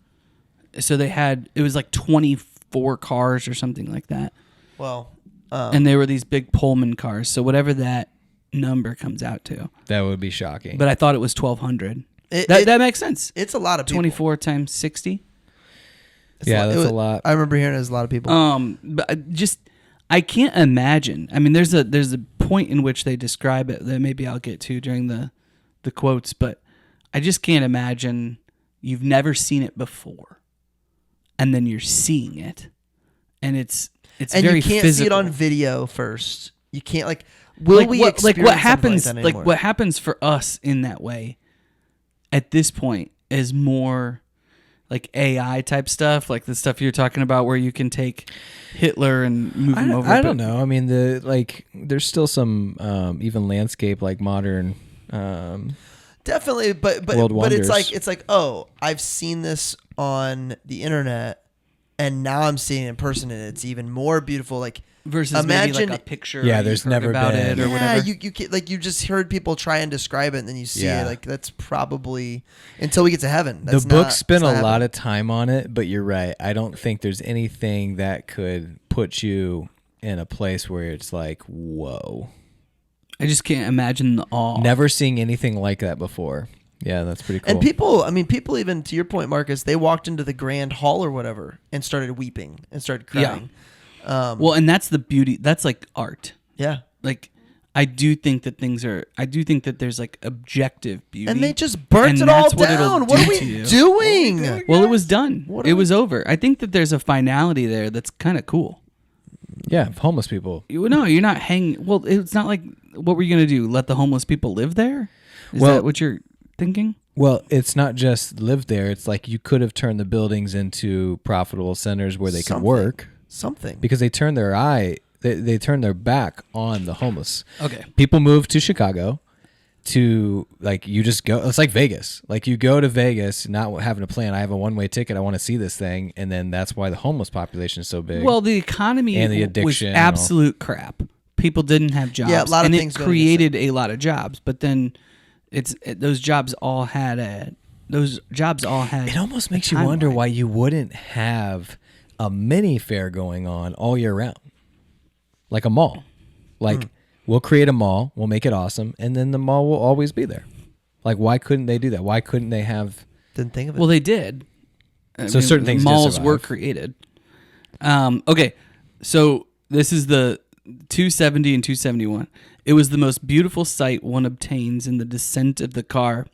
So it was like 24 cars or something like that. Well, and they were these big Pullman cars. So whatever that number comes out to. That would be shocking. But I thought it was 1,200. That makes sense. It's a lot of people. 24 times 60. That's a lot. I remember hearing it was a lot of people. But I can't imagine. I mean, there's a point in which they describe it that maybe I'll get to during the quotes, but I just can't imagine you've never seen it before, and then you're seeing it, and it's and very you can't physical. see it on video first. You can't what happens something like anymore? what happens for us in that way at this point is more like AI type stuff, like the stuff you're talking about where you can take Hitler and move him over. I don't know. I mean, there's still some even landscape like modern. Definitely, but World it's wonders. like I've seen this on the internet, and now I'm seeing it in person, and it's even more beautiful. Like versus maybe like a picture. Yeah, or there's you've heard never about been. it or whatever. you can, like you just heard people try and describe it, and then you see Yeah. it. Like that's probably until we get to heaven. The book spent a lot of time on it, but you're right. I don't think there's anything that could put you in a place where it's like, whoa. I just can't imagine the awe. Never seeing anything like that before. Yeah, that's pretty cool. And people even to your point, Marcus, they walked into the grand hall or whatever and started weeping and started crying. Well, and that's the beauty. That's like art. Yeah. Like, I do think that there's like objective beauty. And they just burnt And it all that's what it'll down. What do are to we you. doing? Well, it was done. What It are was over. I think that there's a finality there that's kind of cool. Yeah, homeless people. No, you're not hanging. Well, it's not like, what were you going to do? Let the homeless people live there? Is that what you're thinking? Well, it's not just live there. It's like you could have turned the buildings into profitable centers where they could work. Something. Because they turned they turned their back on the homeless. Okay. People moved to Chicago to, like, you just go. It's like Vegas. Like, you go to Vegas not having a plan. I have a one-way ticket. I want to see this thing. And then that's why the homeless population is so big. Well, the economy And the was addiction and absolute crap. People didn't have jobs. Yeah, a lot of and things it go created a lot of jobs. But then those jobs all had It almost makes you timeline. wonder why you wouldn't have a mini fair going on all year round. Like a mall. Like, we'll create a mall, we'll make it awesome, and then the mall will always be there. Like, why couldn't they do that? Why couldn't they have... Didn't think of it. Well, they did. So certain things did malls survive. were created. Okay, so this is the 270 and 271. It was the most beautiful sight one obtains in the descent of the car,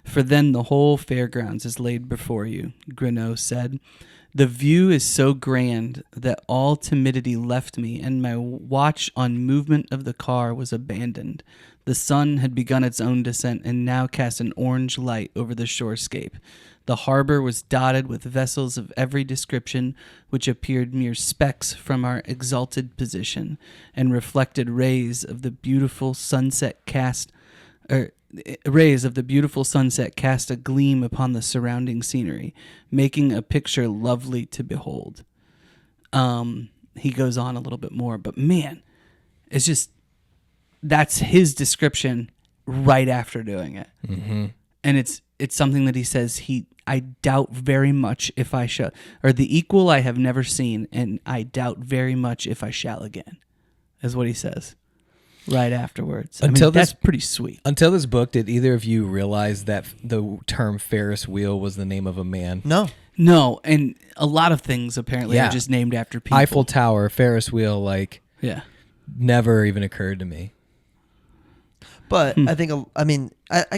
for then the whole fairgrounds is laid before you, Greenough said. The view is so grand that all timidity left me, and my watch on movement of the car was abandoned. The sun had begun its own descent and now cast an orange light over the shorescape. The harbor was dotted with vessels of every description, which appeared mere specks from our exalted position, and reflected rays of the beautiful sunset cast a gleam upon the surrounding scenery, making a picture lovely to behold. He goes on a little bit more, but man, it's just, that's his description right after doing it. Mm-hmm. And it's something that he says, I doubt very much if I shall, or the equal I have never seen, and I doubt very much if I shall again, is what he says right afterwards. That's pretty sweet. Until this book, did either of you realize that the term Ferris wheel was the name of a man? No, and a lot of things apparently are just named after people. Eiffel Tower, Ferris wheel, yeah, never even occurred to me. But I think, I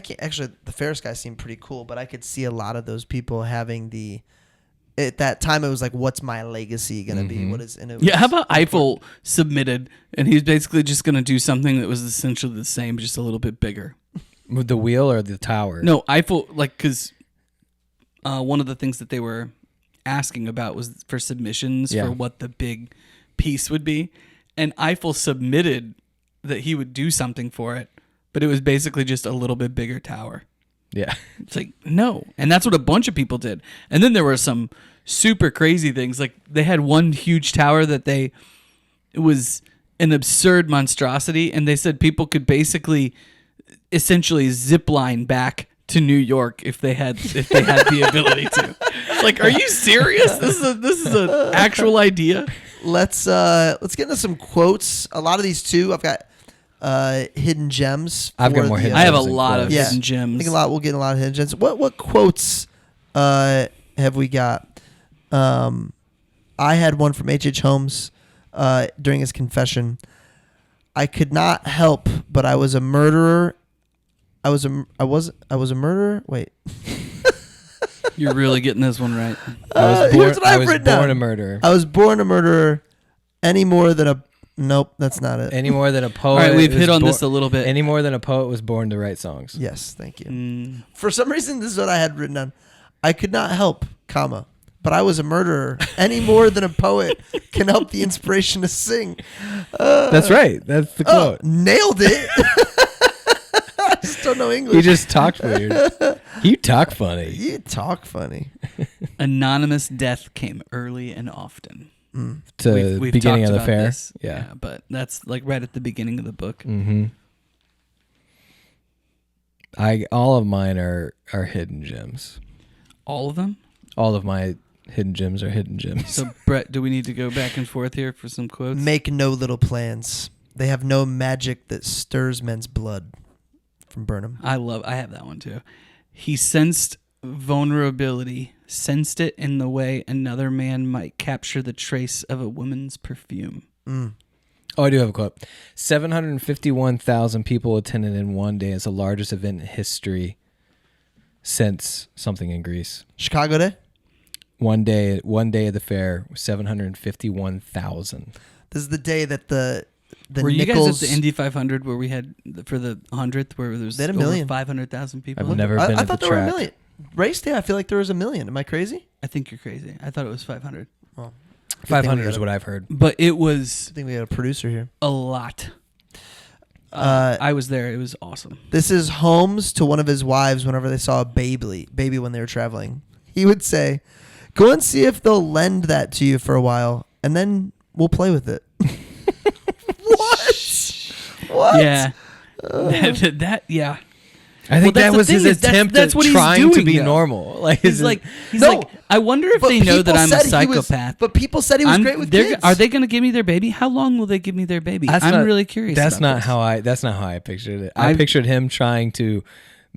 can't actually, the Ferris guy seemed pretty cool, but I could see a lot of those people having at that time, it was like, what's my legacy going to be? What is, and it was, how about Eiffel submitted, and he's basically just going to do something that was essentially the same, just a little bit bigger. With the wheel or the tower? No, Eiffel, because one of the things that they were asking about was for submissions for what the big piece would be, and Eiffel submitted that he would do something for it, but it was basically just a little bit bigger tower. Yeah. It's like, no. And that's what a bunch of people did. And then there were some super crazy things. Like they had one huge tower that it was an absurd monstrosity. And they said people could basically essentially zip line back to New York if they had the ability to. Like, are you serious? This is an actual idea. Let's get into some quotes. A lot of these too. I've got hidden gems. I've got more hidden I have a gems than lot of quotes. hidden gems. I think we'll get a lot of hidden gems. What quotes have we got? I had one from H.H. Holmes during his confession. I could not help, but I was a murderer. I was a murderer. Wait. You're really getting this one right. Here's what I've written down. a murderer. I was born a murderer. Any more than a nope, that's not it. Any more than a poet. All right, we've was hit on bor- this a little bit. Any more than a poet was born to write songs. Yes, thank you. For some reason, this is what I had written down. I could not help, comma, but I was a murderer. Any more than a poet can help the inspiration to sing. That's right. That's the quote. Nailed it. I just don't know English. You just talked weird. You talk funny. You talk funny. Anonymous death came early and often. To We've beginning talked of the about fair. this. Yeah. But that's like right at the beginning of the book. Mm-hmm. All of mine are hidden gems. All of them? All of my hidden gems are hidden gems. So, Brett, do we need to go back and forth here for some quotes? Make no little plans. They have no magic that stirs men's blood. From Burnham. I have that one too. He sensed vulnerability, sensed it in the way another man might capture the trace of a woman's perfume. Oh, I do have a quote. 751,000 people attended in one day as the largest event in history since something in Greece. Chicago Day? One day at the fair, 751,000. This is the day that the Were you Nichols... guys at the Indy 500 where we had, for the 100th, where there was They had a over million. 500,000 people? I've never been I at thought the there were a track. million. Race day, I feel like there was a million. Am I crazy? I think you're crazy. I thought it was 500. Well, 500 is what I've heard. But it was I think we had a producer here. a lot. I was there. It was awesome. This is Holmes to one of his wives whenever they saw a baby when they were traveling. He would say, "Go and see if they'll lend that to you for a while, and then we'll play with it." What? Yeah. Yeah. I think Well, that's that the was his thing is attempt that's at what he's trying to doing, be though. normal. Like He's his- like, No, I wonder if but they know that people I'm a said he was- psychopath. but people said he was great with kids. Are they going to give me their baby? How long will they give me their baby? I'm really curious. That's about not this. how I. That's not how I pictured it. I pictured him trying to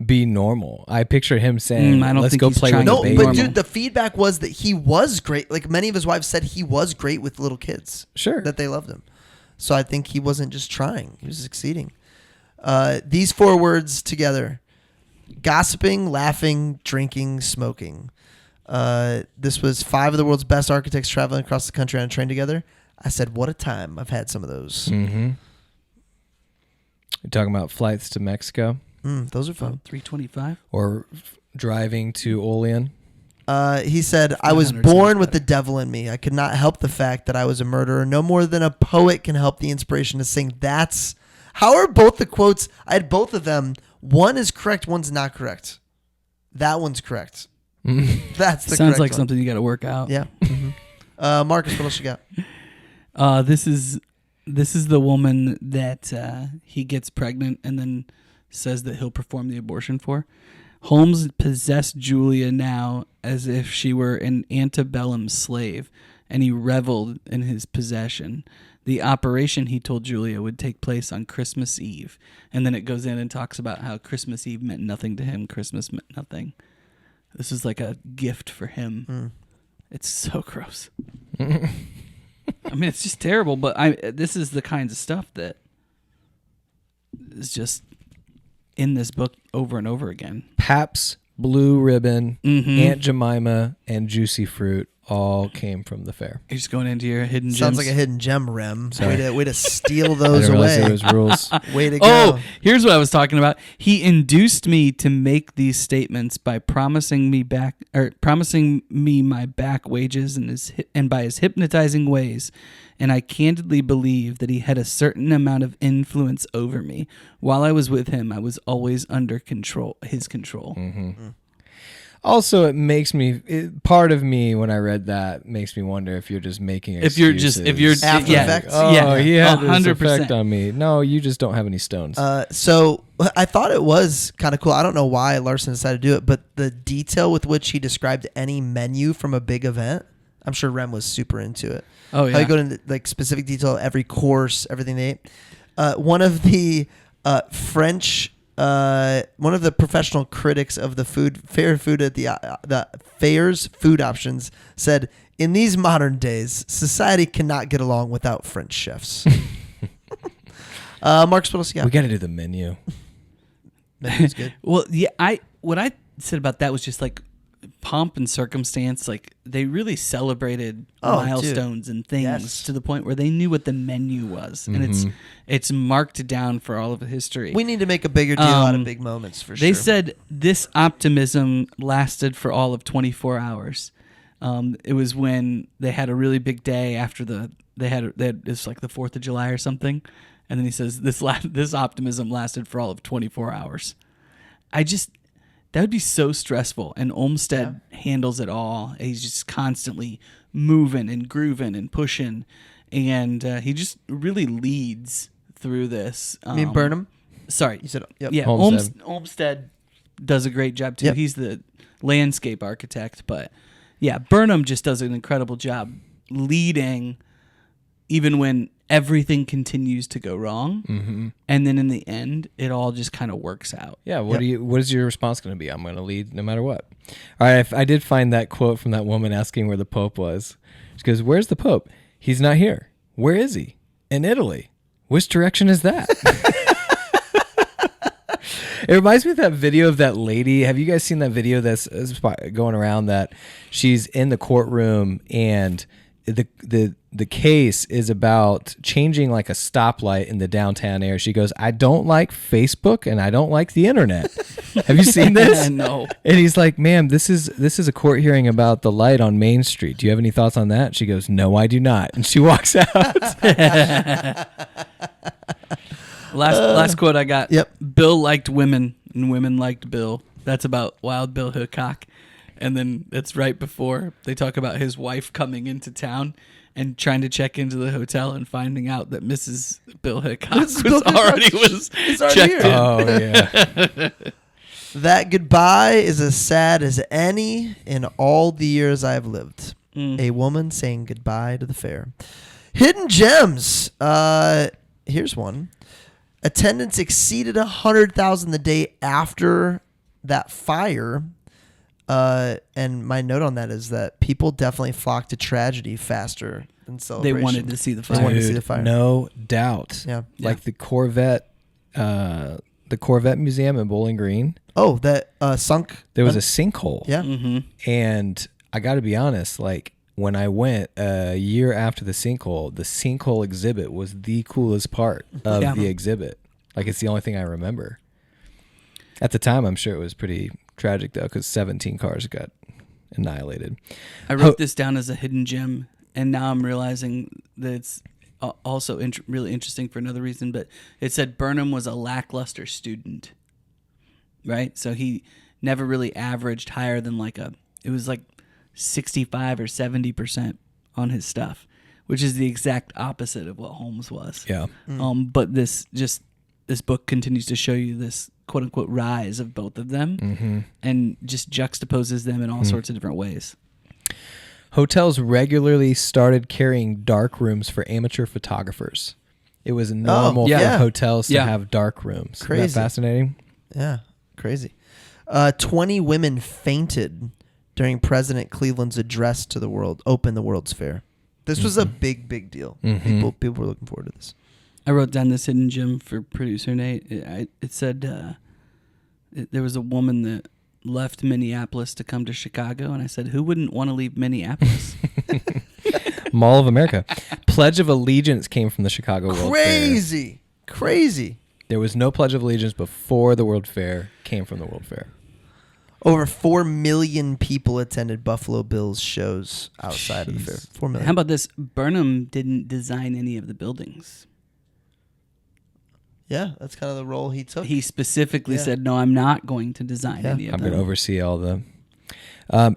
be normal. I pictured him saying, I don't "Let's think go he's play trying with to the No, baby." but normal. dude, the feedback was that he was great. Like many of his wives said, he was great with little kids. Sure. That they loved him. So I think he wasn't just trying; he was succeeding. These four words together: gossiping, laughing, drinking, smoking. This was 5 of the world's best architects traveling across the country on a train together. I said, "What a time! I've had some of those. Mm-hmm. You're talking about flights to Mexico Those are fun." 325? or driving to Olean. He said, "I was 300 born sounds with the better. devil in me. I could not help the fact that I was a murderer. No more than a poet can help the inspiration to sing." That's how are both the quotes? I had both of them. One is correct. One's not correct. That one's correct. That's the Sounds correct like one. something you got to work out. Yeah. Marcus, what else you got? This is the woman that he gets pregnant and then says that he'll perform the abortion for. Holmes possessed Julia now as if she were an antebellum slave, and he reveled in his possession. The operation, he told Julia, would take place on Christmas Eve. And then it goes in and talks about how Christmas Eve meant nothing to him. Christmas meant nothing. This is like a gift for him. It's so gross. I mean, it's just terrible, but this is the kinds of stuff that is just in this book over and over again. Pabst Blue Ribbon, Mm-hmm. Aunt Jemima, and Juicy Fruit all came from the fair. You're just going into your hidden gems. Sounds like a hidden gem, Rem. Sorry. Way to steal I those didn't realize away. there was rules. Way to go. Oh, here's what I was talking about. He induced me to make these statements by promising me my back wages and by his hypnotizing ways. And I candidly believe that he had a certain amount of influence over me. While I was with him, I was always under his control. Mm-hmm. Also, it makes me part of me when I read that makes me wonder if you're just making excuses. After effects. Oh, he had this 100%. effect on me. No, you just don't have any stones. So I thought it was kind of cool. I don't know why Larson decided to do it, but the detail with which he described any menu from a big event, I'm sure Rem was super into it. Oh, yeah. How you go into like specific detail, every course, everything they ate. One of the one of the professional critics of the fair food at the fair's food options said, "In these modern days, society cannot get along without French chefs." Marcus, what else you got? We got to do the menu. Menu's good. Well, yeah, what I said about that was just like pomp and circumstance. Like they really celebrated milestones and things to the point where they knew what the menu was, and it's marked down for all of history. We need to make a bigger deal out of big moments for sure. They said this optimism lasted for all of 24 hours. It was when they had a really big day after they had it's like the 4th of July or something, and then he says this optimism lasted for all of 24 hours. That would be so stressful, and Olmsted handles it all. He's just constantly moving and grooving and pushing, and he just really leads through this. I mean Burnham? Sorry. You said, yep. Yeah, Olmsted does a great job too. Yep. He's the landscape architect, but yeah, Burnham just does an incredible job leading, even when everything continues to go wrong, and then in the end, it all just kind of works out. Yeah, what is your response going to be? I'm going to lead no matter what. All right, I did find that quote from that woman asking where the Pope was. She goes, "Where's the Pope? He's not here. Where is he? In Italy. Which direction is that?" It reminds me of that video of that lady. Have you guys seen that video that's going around that she's in the courtroom and the case is about changing like a stoplight in the downtown area. She goes, "I don't like Facebook and I don't like the internet." Have you seen this? No. And he's like, "Ma'am, this is a court hearing about the light on Main Street. Do you have any thoughts on that?" She goes, "No, I do not." And she walks out. Last quote I got. Yep. Bill liked women and women liked Bill. That's about Wild Bill Hickok. And then it's right before they talk about his wife coming into town and trying to check into the hotel and finding out that Mrs. Bill Hickok was already checked here. in. Oh yeah. That goodbye is as sad as any in all the years I've lived. A woman saying goodbye to the fair. Hidden gems. Here's one. Attendance exceeded 100,000 the day after that fire. And my note on that is that people definitely flock to tragedy faster than They celebration. wanted to see the They fire. wanted to see the fire. No doubt. Yeah. Like the Corvette Museum in Bowling Green. Oh, that sunk. There was a sinkhole. Yeah. And I got to be honest, like when I went a year after the sinkhole exhibit was the coolest part of the exhibit. Like it's the only thing I remember. At the time, I'm sure it was pretty tragic though, because 17 cars got annihilated. I wrote this down as a hidden gem, and now I'm realizing that it's also really interesting for another reason. But it said Burnham was a lackluster student, right? So he never really averaged higher than it was like 65 or 70% on his stuff, which is the exact opposite of what Holmes was. Yeah. But this book continues to show you this quote unquote rise of both of them, and just juxtaposes them in all sorts of different ways. Hotels regularly started carrying dark rooms for amateur photographers. It was normal for hotels to have dark rooms. Crazy. Isn't that fascinating? Yeah, crazy. 20 women fainted during President Cleveland's address to the world, opened the World's Fair. This was a big deal. People were looking forward to this. I wrote down this hidden gem for producer Nate. It said there was a woman that left Minneapolis to come to Chicago, and I said, who wouldn't want to leave Minneapolis? Mall of America. Pledge of Allegiance came from the Chicago World Fair. Crazy. There was no Pledge of Allegiance before the World Fair came from the World Fair. Over 4 million people attended Buffalo Bills shows outside of the fair. 4 million. How about this? Burnham didn't design any of the buildings. Yeah, that's kind of the role he took. He specifically said, no, I'm not going to design any of them. I'm going to oversee all the...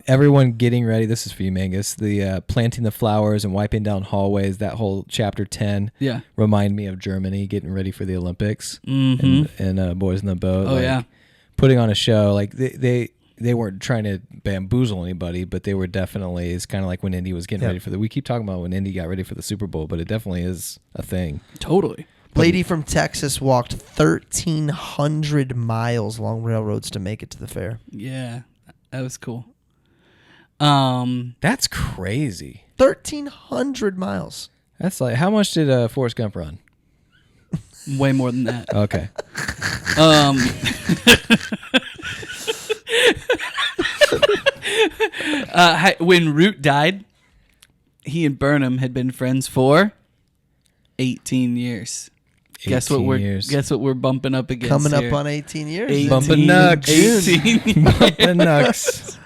everyone getting ready. This is for you, Mangus. The planting the flowers and wiping down hallways. That whole chapter 10 remind me of Germany getting ready for the Olympics and Boys in the Boat. Oh, yeah. Putting on a show. Like they weren't trying to bamboozle anybody, but they were definitely, it's kind of like when Indy was getting ready for we keep talking about when Indy got ready for the Super Bowl, but it definitely is a thing. Totally. Lady from Texas walked 1,300 miles along railroads to make it to the fair. Yeah, that was cool. That's crazy. 1,300 miles. That's like, how much did Forrest Gump run? Way more than that. Okay. When Root died, he and Burnham had been friends for 18 years. Guess what we're bumping up against? Coming here. up on 18 years. 18, Bumping nucks. 18 Bumping nucks.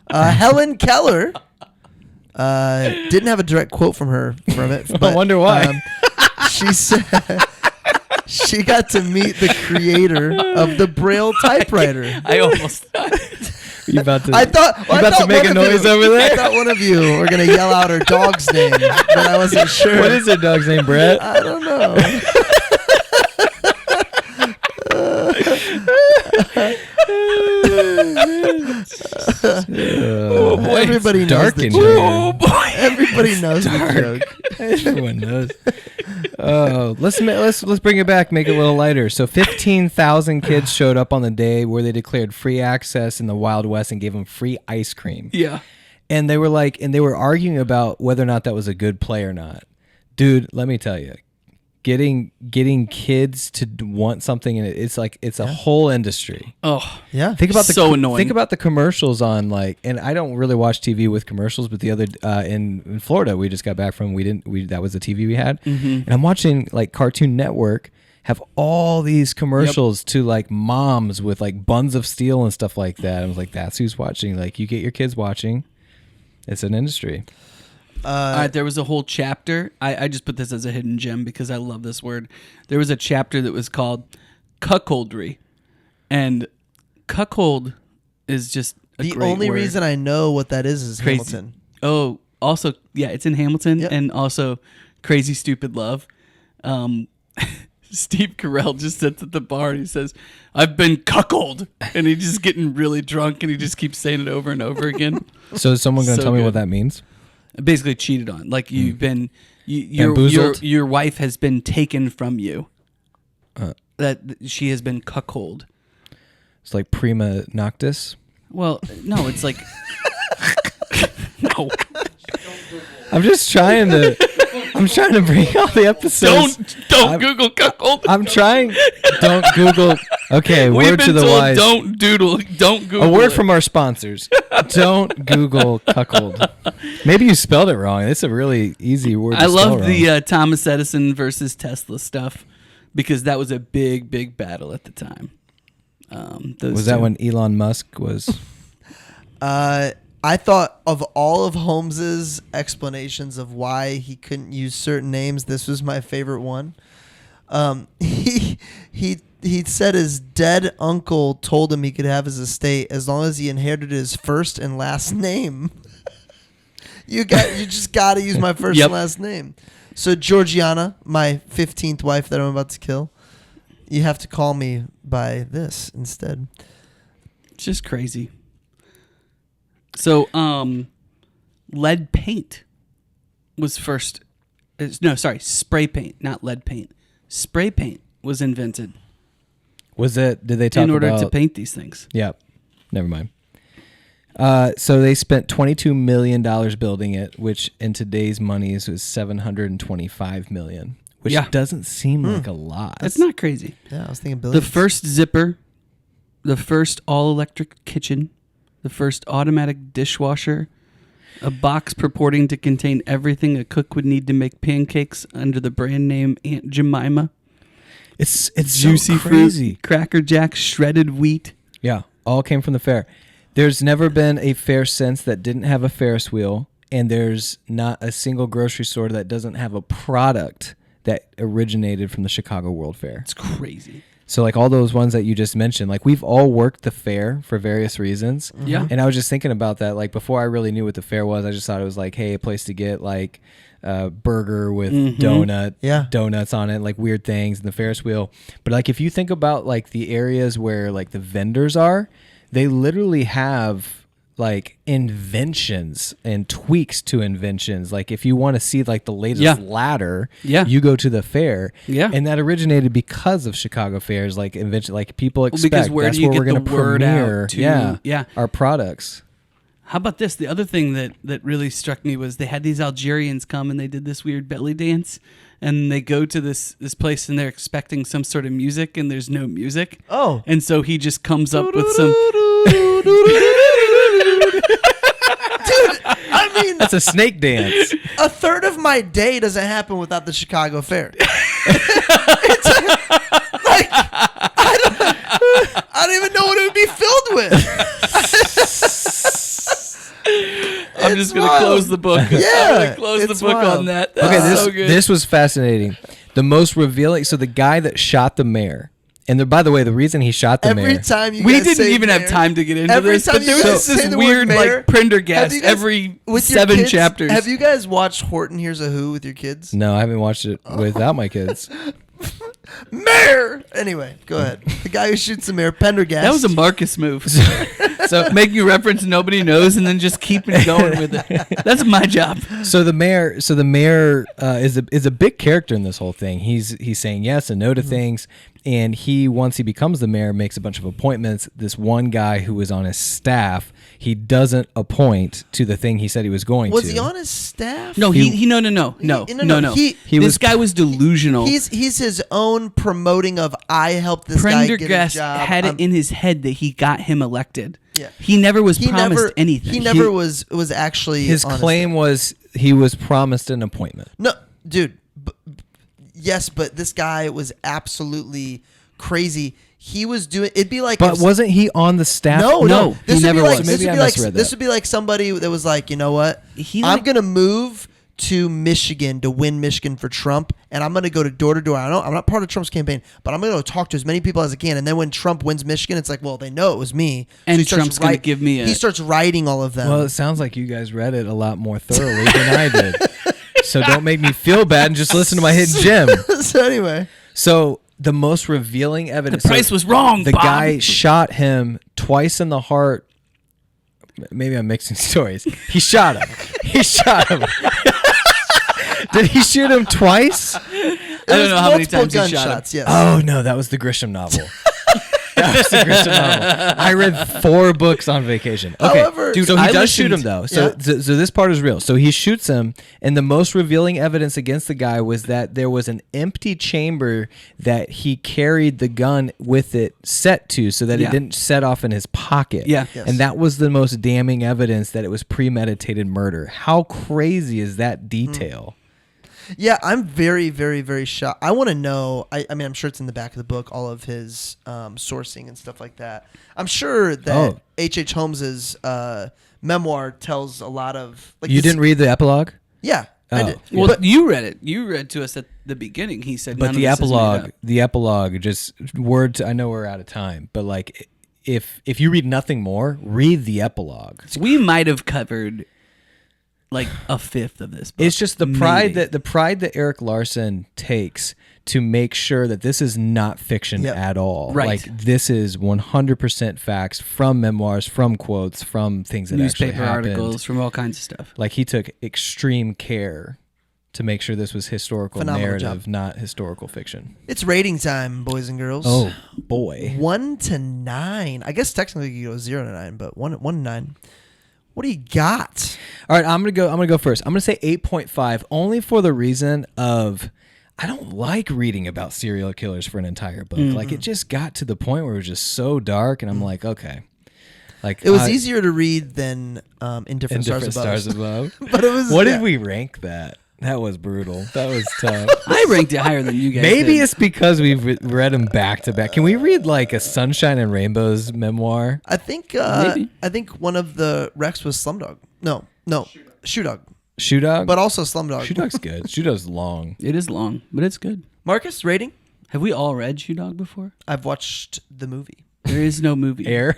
Helen Keller didn't have a direct quote from it. But, I wonder why. She said she got to meet the creator of the Braille typewriter. I almost thought. You about to? I thought to make a noise over there? I thought one of you were gonna yell out her dog's name, but I wasn't sure. What is her dog's name, Brett? I don't know. Oh boy, everybody knows dark the in joke. here. Oh boy, Everybody knows the joke. Everyone knows. Oh, let's bring it back, make it a little lighter. So 15,000 kids showed up on the day where they declared free access in the Wild West and gave them free ice cream. Yeah. And they were arguing about whether or not that was a good play or not. Dude, let me tell you, getting kids to want something, and it's a whole industry. Oh, Yeah. Think about annoying. Think about the commercials on and I don't really watch TV with commercials, but the other in Florida we just got back from that was the TV we had, and I'm watching Cartoon Network have all these commercials to moms with buns of steel and stuff like that. I was like, that's who's watching. You get your kids watching. It's an industry. There was a whole chapter. I just put this as a hidden gem because I love this word. There was a chapter that was called cuckoldry, and cuckold is just The great only word. reason I know what that is Crazy. Hamilton. Oh, also, yeah, it's in Hamilton, Yep. and also Crazy Stupid Love. Steve Carell just sits at the bar and he says, "I've been cuckold," and he's just getting really drunk, and he just keeps saying it over and over again. So is someone going to So tell me good. what that means? Basically cheated on. You've been, Bamboozled? your wife has been taken from you. That she has been cuckold. It's like prima noctis. Well, no, it's like no. I'm just trying to. I'm trying to bring all the episodes. Don't Google cuckold. I'm trying. Don't Google. Okay, We've word been to the told wise. don't Google. A word it. from our sponsors. Don't Google cuckold. Maybe you spelled it wrong. It's a really easy word to I spell love wrong. the Thomas Edison versus Tesla stuff because that was a big battle at the time. Was that when Elon Musk was? I thought of all of Holmes's explanations of why he couldn't use certain names, this was my favorite one. He said his dead uncle told him he could have his estate as long as he inherited his first and last name. You just got to use my first and last name. So Georgiana, my 15th wife that I'm about to kill, you have to call me by this instead. It's just crazy. So, lead paint was first. Spray paint, not lead paint. Spray paint was invented Was it? Did they talk in order about? to paint these things. Yep. Never mind. So they spent $22 million building it, which in today's monies was $725 million, which doesn't seem like a lot. That's not crazy. Yeah, I was thinking The billions. first zipper the first all-electric kitchen, the first automatic dishwasher, a box purporting to contain everything a cook would need to make pancakes under the brand name Aunt Jemima. It's Juicy so crazy. fruit, Cracker Jack, shredded wheat. Yeah, all came from the fair. There's never been a fair since that didn't have a Ferris wheel, and there's not a single grocery store that doesn't have a product that originated from the Chicago World Fair. It's crazy. So like all those ones that you just mentioned, like we've all worked the fair for various reasons. Yeah. And I was just thinking about that. Like before I really knew what the fair was, I just thought it was like, hey, a place to get like a burger with donuts on it, like weird things, and the Ferris wheel. But like if you think about like the areas where like the vendors are, they literally have like inventions and tweaks to inventions. Like if you want to see like the latest ladder, you go to the fair. Yeah. And that originated because of Chicago fairs, like invention, like people expect because where that's do you where we're get going the to word premiere out to, our products. How about this? The other thing that really struck me was they had these Algerians come and they did this weird belly dance, and they go to this place and they're expecting some sort of music, and there's no music. Oh. And so he just comes up with some... Dude, I mean, that's a snake dance. A third of my day doesn't happen without the Chicago Fair. Like, I don't even know what it would be filled with. I'm just going to close the book. Yeah. Close the book wild. on that. Okay, so good. this was fascinating. The most revealing. So the guy that shot the mayor. And by the way, the reason he shot the mayor... Every time you we guys didn't say even mayor, have time to get into every this, time but you there guys was say this the word weird mayor, like Prendergast you guys- every with your 7 kids, chapters. Have you guys watched Horton Hears a Who with your kids? No, I haven't watched it without my kids. Mayor! Anyway, go ahead. The guy who shoots the mayor, Pendergast. That was a Marcus move. So making a reference nobody knows and then just keeping going with it. That's my job. So the mayor is a big character in this whole thing. He's saying yes and no to things, and once he becomes the mayor, makes a bunch of appointments. This one guy who was on his staff, he doesn't appoint to the thing he said he was going to. Was he on his staff? No, no. This guy was delusional. He's his own promoting of I helped this guy get a Prendergast job. had it in his head that he got him elected. Yeah. He never was promised anything. He never was actually. His claim was he was promised an appointment. No, dude. Yes, but this guy was absolutely crazy. He was doing. It'd be like. But wasn't he on the staff? No, This he would never be like. was. This Maybe would I be like. misread This that. would be like somebody that was like, you know what? He I'm like- gonna move to Michigan to win Michigan for Trump, and I'm gonna go to door to door. I'm not part of Trump's campaign, but I'm gonna go talk to as many people as I can. And then when Trump wins Michigan, it's like, well, they know it was me, And he starts Trump's gonna give me He starts writing all of them. Well, it sounds like you guys read it a lot more thoroughly than I did. So don't make me feel bad and just listen to my hidden gem. So anyway, So the most revealing evidence. The price was wrong, The Bob. guy shot him twice in the heart. Maybe I'm mixing stories. He shot him. Did he shoot him twice? I don't know how many times he shot him. gunshots. Yes. Oh no, that was the Grisham novel. That was the Grisham novel. I read 4 books on vacation. Okay, However- dude, so he I does shoot him listened- though. So this part is real. So he shoots him, and the most revealing evidence against the guy was that there was an empty chamber that he carried the gun with it set to, so that it didn't set off in his pocket. Yeah. Yes. And that was the most damning evidence that it was premeditated murder. How crazy is that detail? Yeah, I'm very, very, very shocked. I want to know. I mean, I'm sure it's in the back of the book, all of his sourcing and stuff like that. I'm sure that H.H. Holmes's memoir tells a lot of. Like You didn't read the epilogue? Yeah. I Oh. did. Well, But- you read it. You read to us at the beginning. He said, But none the of this is made epilogue, up. just words. I know we're out of time, but like, if you read nothing more, read the epilogue. We might have covered like a fifth of this book. It's just the pride Maybe. that Erik Larson takes to make sure that this is not fiction at all. Right. Like this is 100% facts from memoirs, from quotes, from things that actually newspaper happened. articles from all kinds of stuff. Like he took extreme care to make sure this was historical Phenomenal narrative, job. not historical fiction. It's rating time, boys and girls. Oh boy. 1 to 9. I guess technically you go 0 to 9, but 1 to 9. What do you got? All right, I'm gonna go first. I'm gonna say 8.5, only for the reason of I don't like reading about serial killers for an entire book. Like it just got to the point where it was just so dark, and I'm like, okay. Like It was easier to read than Indifferent Stars Above. But it was. What did we rank that? That was brutal. That was tough. I ranked it higher than you guys. Maybe did. It's because we've read them back to back. Can we read like a Sunshine and Rainbows memoir? I think. Maybe. I think one of the Rex was Slumdog. No, Shoe Dog. Shoe Dog? But also Slumdog. Shoe Dog's good. Shoe Dog's long. It is long, but it's good. Marcus, rating? Have we all read Shoe Dog before? I've watched the movie. There is no movie. Air?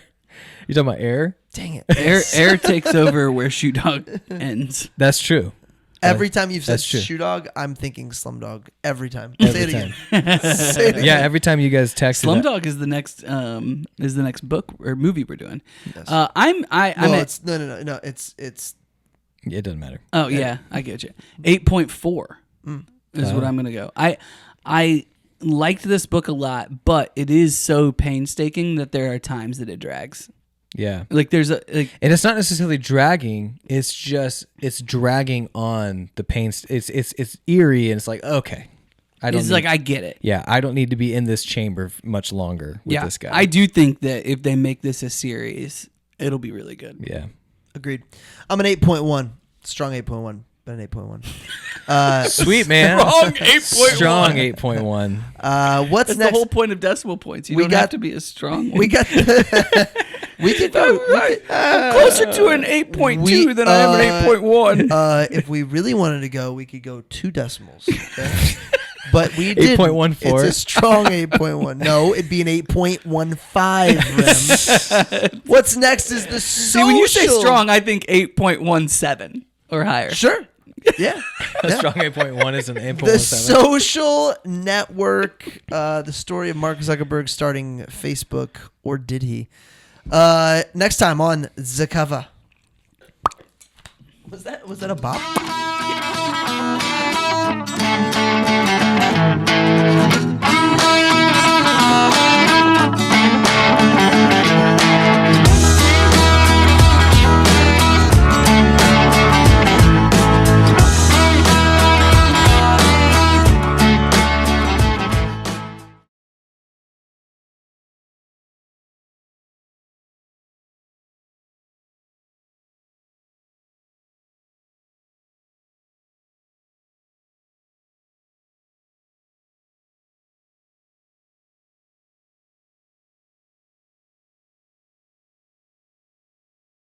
You talking about Air? Dang it. Air takes over where Shoe Dog ends. That's true. Every time you've said That's true. Shoe Dog, I'm thinking Slumdog. Every time. Every Say it time. again. Say it again. Yeah, every time you guys text Slumdog is the next book or movie we're doing. Yes. I'm it's no. It's it doesn't matter. Oh yeah, I get you. 8.4 is what I'm gonna go. I liked this book a lot, but it is so painstaking that there are times that it drags. Yeah. Like there's And it's not necessarily dragging, it's dragging on the pain. It's eerie, and it's like, okay. I get it. Yeah, I don't need to be in this chamber much longer with this guy. I do think that if they make this a series, it'll be really good. Yeah. agreed. I'm an 8.1. Strong 8.1. But an 8.1. Sweet, man. Strong 8.1. Strong 8.1. What's That's next? the whole point of decimal points. You don't have to be a strong one. We got. We could go. I'm closer to an 8.2 than I am an 8.1. If we really wanted to go, we could go 2 decimals. Okay? But we did 8.14. It's a strong 8.1. No, it'd be an 8.15. Rem. What's next is the social. See, when you say strong, I think 8.17 or higher. Sure. Yeah. A strong 8.1 is an 8.17. The social network. The story of Mark Zuckerberg starting Facebook, or did he? Next time on Zakava. Was that a bop?